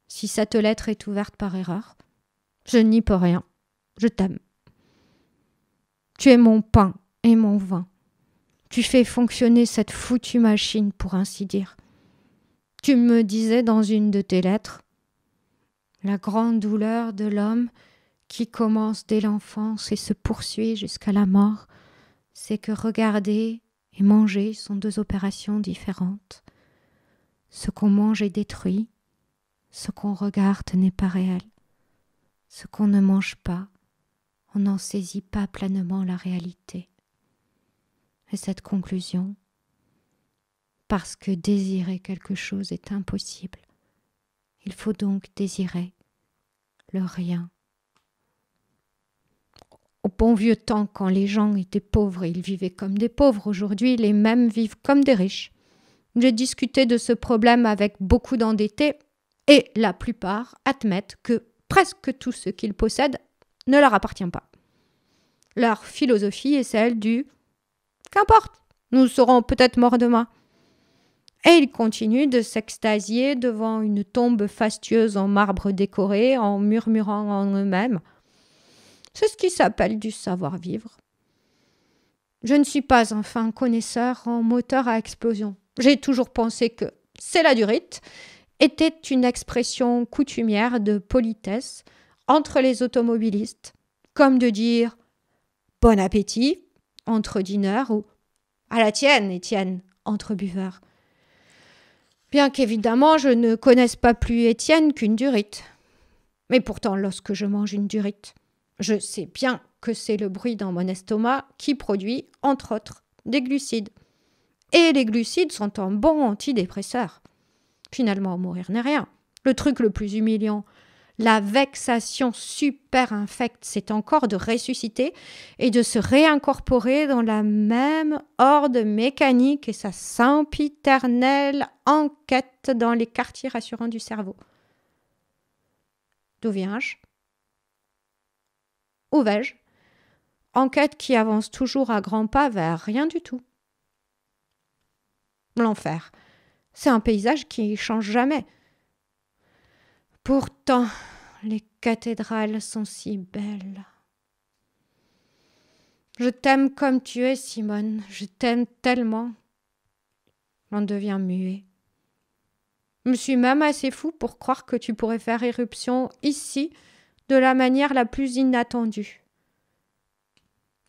si cette lettre est ouverte par erreur. Je n'y peux rien. Je t'aime. Tu es mon pain et mon vin. Tu fais fonctionner cette foutue machine, pour ainsi dire. Tu me disais dans une de tes lettres, la grande douleur de l'homme qui commence dès l'enfance et se poursuit jusqu'à la mort, c'est que regarder et manger sont deux opérations différentes. Ce qu'on mange est détruit, ce qu'on regarde n'est pas réel. Ce qu'on ne mange pas, on n'en saisit pas pleinement la réalité. Et cette conclusion, parce que désirer quelque chose est impossible, il faut donc désirer le rien. Au bon vieux temps, quand les gens étaient pauvres et ils vivaient comme des pauvres, aujourd'hui les mêmes vivent comme des riches. J'ai discuté de ce problème avec beaucoup d'endettés et la plupart admettent que presque tout ce qu'ils possèdent ne leur appartient pas. Leur philosophie est celle du « qu'importe, Nous serons peut-être morts demain. » Et ils continuent de s'extasier devant une tombe fastueuse en marbre décoré, en murmurant en eux-mêmes. C'est ce qui s'appelle du savoir-vivre. Je ne suis pas un fin connaisseur en moteur à explosion. J'ai toujours pensé que « c'est la durite » était une expression coutumière de politesse entre les automobilistes, comme de dire « bon appétit » entre dîneurs ou « à la tienne, Étienne » entre buveurs. Bien qu'évidemment, je ne connaisse pas plus Étienne qu'une durite. Mais pourtant, lorsque je mange une durite, je sais bien que c'est le bruit dans mon estomac qui produit, entre autres, des glucides. Et les glucides sont un bon antidépresseur. Finalement, mourir n'est rien. Le truc le plus humiliant, la vexation super infecte, c'est encore de ressusciter et de se réincorporer dans la même horde mécanique et sa sempiternelle enquête dans les quartiers rassurants du cerveau. D'où viens-je ? Où vais-je ? Enquête qui avance toujours à grands pas vers rien du tout. L'enfer, c'est un paysage qui ne change jamais. Pourtant, les cathédrales sont si belles. Je t'aime comme tu es, Simone. Je t'aime tellement. On devient muet. Je me suis même assez fou pour croire que tu pourrais faire éruption ici de la manière la plus inattendue.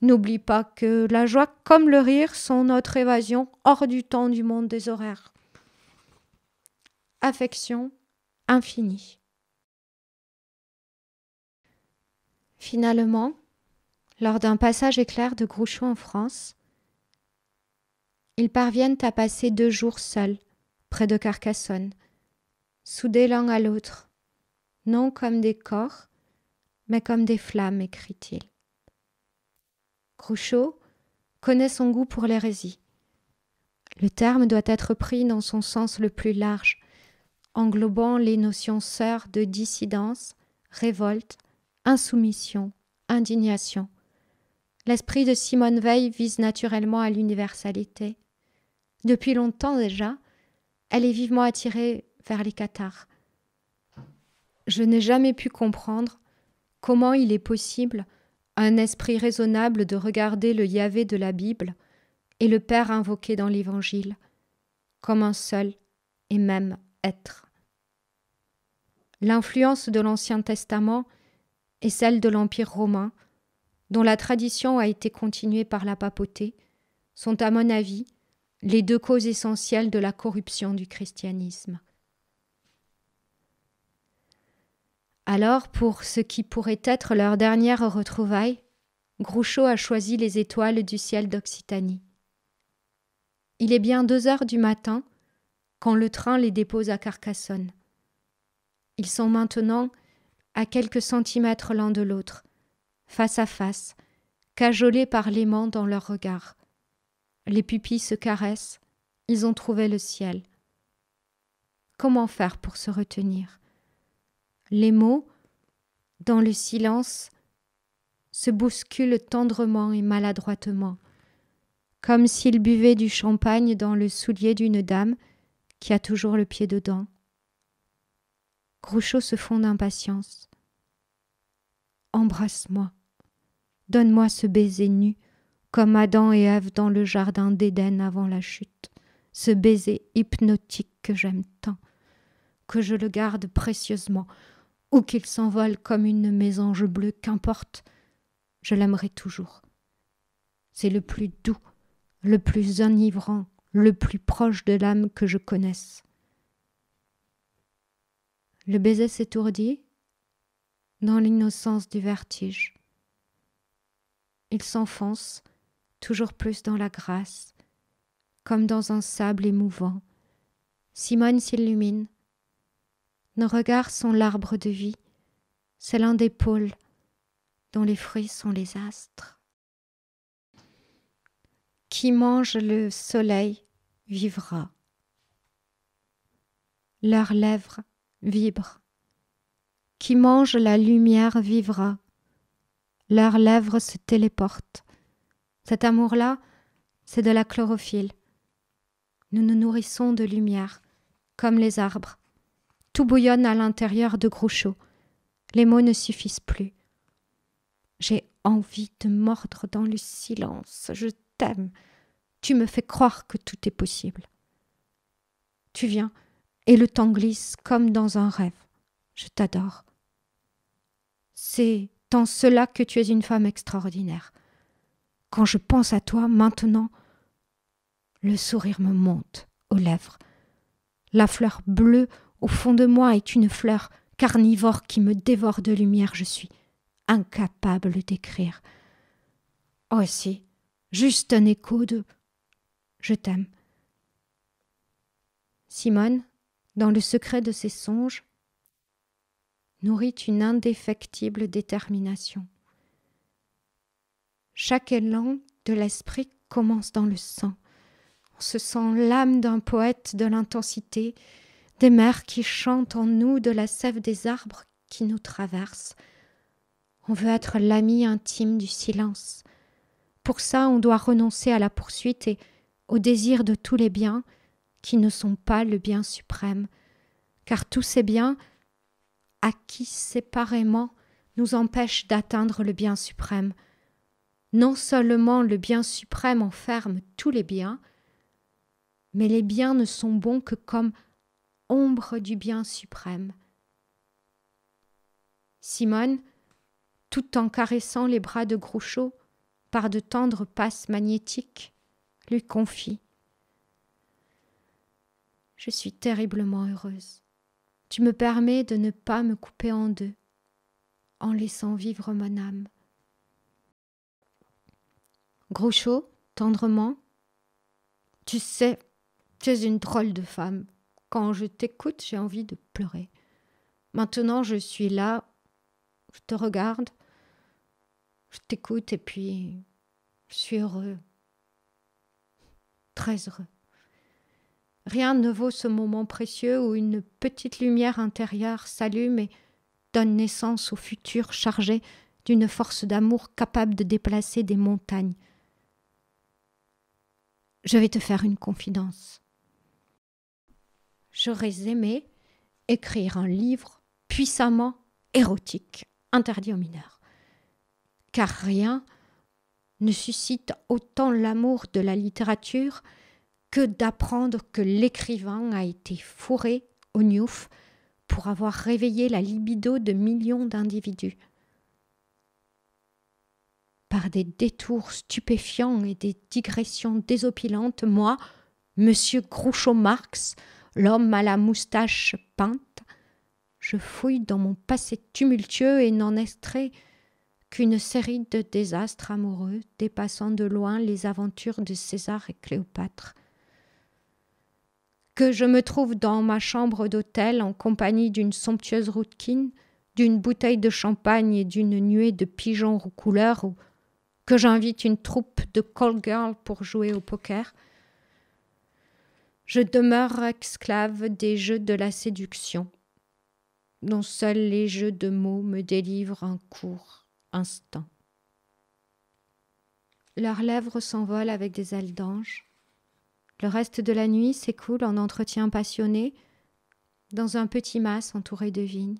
N'oublie pas que la joie comme le rire sont notre évasion hors du temps du monde des horaires. Affection infinie. Finalement, lors d'un passage éclair de Groucho en France, ils parviennent à passer 2 jours seuls, près de Carcassonne, soudés l'un à l'autre, non comme des corps, mais comme des flammes, écrit-il. Groucho connaît son goût pour l'hérésie. Le terme doit être pris dans son sens le plus large, englobant les notions sœurs de dissidence, révolte, insoumission, indignation. L'esprit de Simone Weil vise naturellement à l'universalité. Depuis longtemps déjà, elle est vivement attirée vers les cathares. Je n'ai jamais pu comprendre comment il est possible à un esprit raisonnable de regarder le Yahvé de la Bible et le Père invoqué dans l'Évangile comme un seul et même être. L'influence de l'Ancien Testament et celle de l'Empire romain, dont la tradition a été continuée par la papauté, sont à mon avis les 2 causes essentielles de la corruption du christianisme. Alors, pour ce qui pourrait être leur dernière retrouvaille, Groucho a choisi les étoiles du ciel d'Occitanie. Il est bien 2 heures du matin quand le train les dépose à Carcassonne. Ils sont maintenant à quelques centimètres l'un de l'autre, face à face, cajolés par l'aimant dans leurs regards. Les pupilles se caressent, ils ont trouvé le ciel. Comment faire pour se retenir ? Les mots, dans le silence, se bousculent tendrement et maladroitement, comme s'ils buvaient du champagne dans le soulier d'une dame qui a toujours le pied dedans. Groucho se fond d'impatience. Embrasse-moi, donne-moi ce baiser nu, comme Adam et Ève dans le jardin d'Éden avant la chute, ce baiser hypnotique que j'aime tant, que je le garde précieusement, ou qu'il s'envole comme une mésange bleue, qu'importe, je l'aimerai toujours. C'est le plus doux, le plus enivrant, le plus proche de l'âme que je connaisse. Le baiser s'étourdit dans l'innocence du vertige. Il s'enfonce toujours plus dans la grâce, comme dans un sable émouvant. Simone s'illumine. Nos regards sont l'arbre de vie. C'est l'un des pôles dont les fruits sont les astres. Qui mange le soleil vivra. Leurs lèvres vibrent. Qui mange la lumière vivra. Leurs lèvres se téléportent. Cet amour-là C'est de la chlorophylle. Nous nous nourrissons de lumière, comme les arbres. Tout bouillonne à l'intérieur de Groucho. Les mots ne suffisent plus. J'ai envie de mordre dans le silence. Je t'aime. Tu me fais croire que tout est possible. Tu viens, et le temps glisse comme dans un rêve. Je t'adore. C'est en cela que tu es une femme extraordinaire. Quand je pense à toi, maintenant, le sourire me monte aux lèvres. La fleur bleue au fond de moi est une fleur carnivore qui me dévore de lumière. Je suis incapable d'écrire. Oh si, juste un écho de « Je t'aime ». Simone, dans le secret de ses songes, nourrit une indéfectible détermination. Chaque élan de l'esprit commence dans le sang. On se sent l'âme d'un poète de l'intensité, des mers qui chantent en nous, de la sève des arbres qui nous traversent. On veut être l'ami intime du silence. Pour ça, on doit renoncer à la poursuite et au désir de tous les biens qui ne sont pas le bien suprême, car tous ces biens, acquis séparément, nous empêchent d'atteindre le bien suprême. Non seulement le bien suprême enferme tous les biens, mais les biens ne sont bons que comme ombre du bien suprême. Simone, tout en caressant les bras de Groucho par de tendres passes magnétiques, lui confie : « Je suis terriblement heureuse. Tu me permets de ne pas me couper en deux, en laissant vivre mon âme. » Groucho, tendrement : « Tu sais, tu es une drôle de femme. Quand je t'écoute, j'ai envie de pleurer. Maintenant, je suis là, je te regarde, je t'écoute et puis je suis heureux, très heureux. Rien ne vaut ce moment précieux où une petite lumière intérieure s'allume et donne naissance au futur chargé d'une force d'amour capable de déplacer des montagnes. Je vais te faire une confidence. J'aurais aimé écrire un livre puissamment érotique, interdit aux mineurs. Car rien ne suscite autant l'amour de la littérature que d'apprendre que l'écrivain a été fourré au gnouf pour avoir réveillé la libido de millions d'individus. Par des détours stupéfiants et des digressions désopilantes, moi, Monsieur Groucho Marx, l'homme à la moustache peinte, je fouille dans mon passé tumultueux et n'en extrais qu'une série de désastres amoureux dépassant de loin les aventures de César et Cléopâtre. Que je me trouve dans ma chambre d'hôtel en compagnie d'une somptueuse rouquine, d'une bouteille de champagne et d'une nuée de pigeons roucouleurs, ou que j'invite une troupe de call girls pour jouer au poker, je demeure esclave des jeux de la séduction, dont seuls les jeux de mots me délivrent un court instant. Leurs lèvres s'envolent avec des ailes d'ange. Le reste de la nuit s'écoule en entretiens passionnés dans un petit mas entouré de vignes.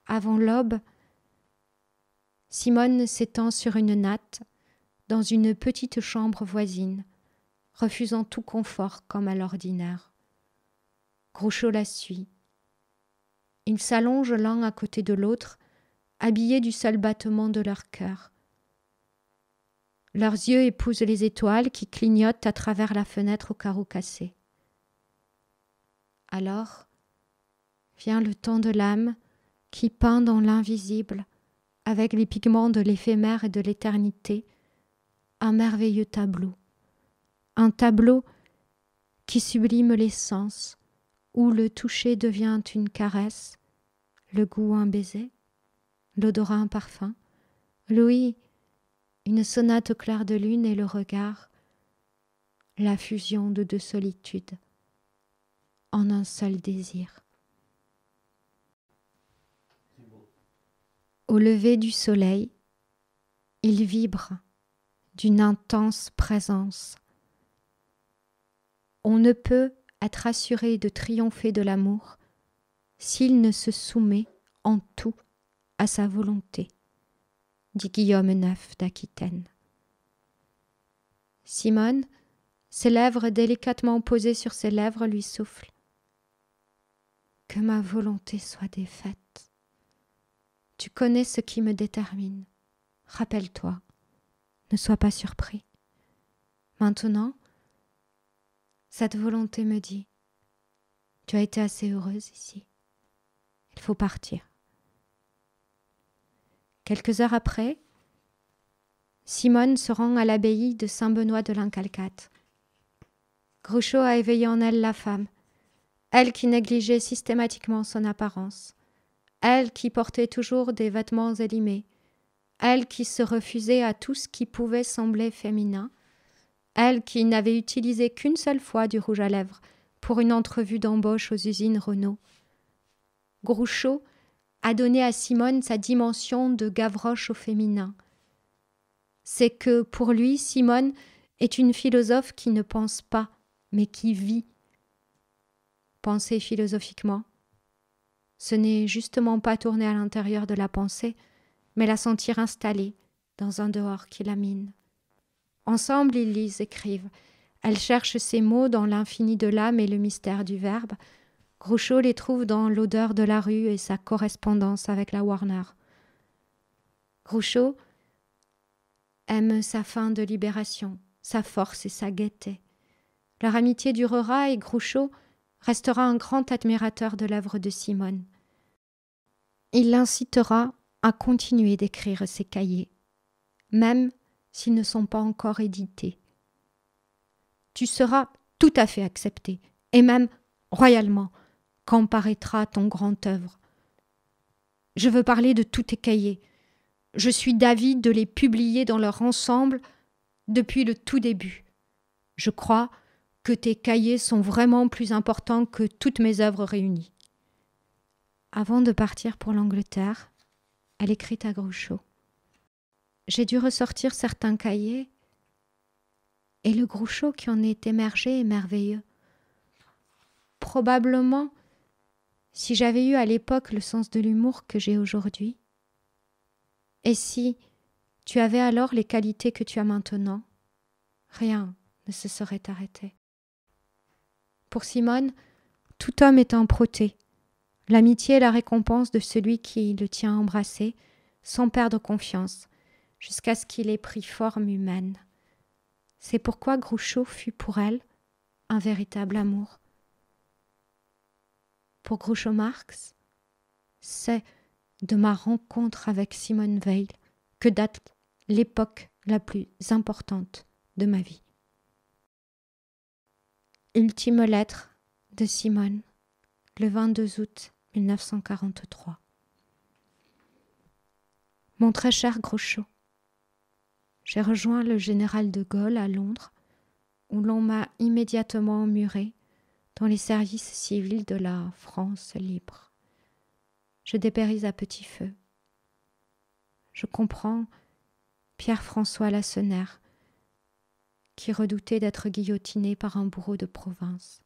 Avant l'aube, Simone s'étend sur une natte dans une petite chambre voisine, refusant tout confort comme à l'ordinaire. Groucho la suit. Ils s'allongent l'un à côté de l'autre, habillés du seul battement de leur cœur. Leurs yeux épousent les étoiles qui clignotent à travers la fenêtre aux carreaux cassés. Alors vient le temps de l'âme qui peint dans l'invisible, avec les pigments de l'éphémère et de l'éternité, un merveilleux tableau. Un tableau qui sublime les sens, où le toucher devient une caresse, le goût un baiser, l'odorat un parfum, l'ouïe une sonate au clair de lune et le regard, la fusion de deux solitudes en un seul désir. Au lever du soleil, il vibre d'une intense présence. On ne peut être assuré de triompher de l'amour s'il ne se soumet en tout à sa volonté, dit Guillaume IX d'Aquitaine. Simone, ses lèvres délicatement posées sur ses lèvres, lui souffle. Que ma volonté soit défaite. Tu connais ce qui me détermine. Rappelle-toi, ne sois pas surpris. Maintenant, cette volonté me dit, tu as été assez heureuse ici. Il faut partir. Quelques heures après, Simone se rend à l'abbaye de Saint-Benoît de l'Incalcate. Groucho a éveillé en elle la femme, elle qui négligeait systématiquement son apparence, elle qui portait toujours des vêtements élimés, elle qui se refusait à tout ce qui pouvait sembler féminin, elle qui n'avait utilisé qu'une seule fois du rouge à lèvres pour une entrevue d'embauche aux usines Renault. Groucho a donné à Simone sa dimension de Gavroche au féminin. C'est que pour lui, Simone est une philosophe qui ne pense pas, mais qui vit. Penser philosophiquement, ce n'est justement pas tourner à l'intérieur de la pensée, mais la sentir installée dans un dehors qui la mine. Ensemble, ils lisent, écrivent. Elle cherche ses mots dans l'infini de l'âme et le mystère du verbe. Groucho les trouve dans l'odeur de la rue et sa correspondance avec la Warner. Groucho aime sa fin de libération, sa force et sa gaieté. Leur amitié durera et Groucho restera un grand admirateur de l'œuvre de Simone. Il l'incitera à continuer d'écrire ses cahiers, même s'ils ne sont pas encore édités. Tu seras tout à fait accepté, et même royalement, quand paraîtra ton grand œuvre. Je veux parler de tous tes cahiers. Je suis d'avis de les publier dans leur ensemble depuis le tout début. Je crois que tes cahiers sont vraiment plus importants que toutes mes œuvres réunies. Avant de partir pour l'Angleterre, elle écrit à Groucho. J'ai dû ressortir certains cahiers, et le Groucho qui en est émergé est merveilleux. Probablement, si j'avais eu à l'époque le sens de l'humour que j'ai aujourd'hui, et si tu avais alors les qualités que tu as maintenant, rien ne se serait arrêté. Pour Simone, tout homme est un Proté. L'amitié est la récompense de celui qui le tient embrassé, sans perdre confiance, jusqu'à ce qu'il ait pris forme humaine. C'est pourquoi Groucho fut pour elle un véritable amour. Pour Groucho Marx, c'est de ma rencontre avec Simone Weil que date l'époque la plus importante de ma vie. Ultime lettre de Simone, le 22 août 1943. Mon très cher Groucho, j'ai rejoint le général de Gaulle à Londres, où l'on m'a immédiatement emmuré dans les services civils de la France libre. Je dépéris à petit feu. Je comprends Pierre-François Lacenaire, qui redoutait d'être guillotiné par un bourreau de province.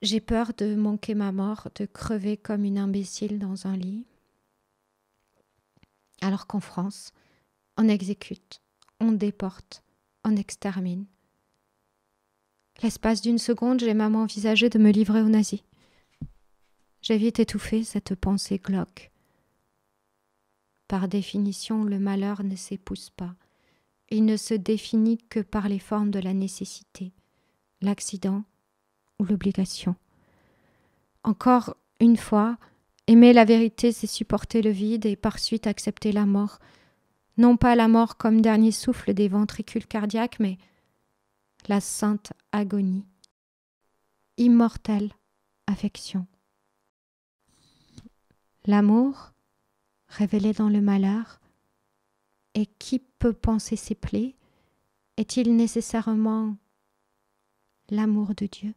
J'ai peur de manquer ma mort, de crever comme une imbécile dans un lit, alors qu'en France, on exécute, on déporte, on extermine. L'espace d'une seconde, j'ai même envisagé de me livrer aux nazis. J'ai vite étouffé cette pensée glauque. Par définition, le malheur ne s'épouse pas. Il ne se définit que par les formes de la nécessité, l'accident ou l'obligation. Encore une fois, aimer la vérité, c'est supporter le vide et par suite accepter la mort. Non pas la mort comme dernier souffle des ventricules cardiaques, mais la sainte agonie. Immortelle affection. L'amour, révélé dans le malheur, et qui peut penser ses plaies, est-il nécessairement l'amour de Dieu?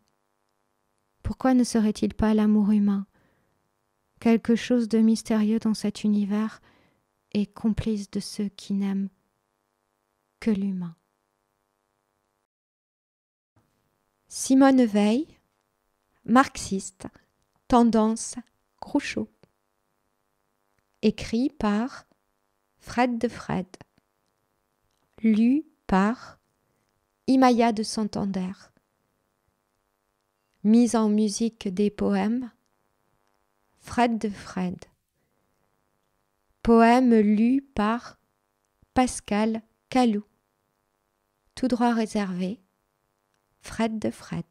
Pourquoi ne serait-il pas l'amour humain? Quelque chose de mystérieux dans cet univers et complice de ceux qui n'aiment que l'humain. Simone Veil, marxiste, tendance Groucho. Écrit par Fred de Fred. Lu par Imaya de Santander. Mise en musique des poèmes Fred de Fred. Poème lu par Pascal Calou. Tout droit réservé Fred de Fred.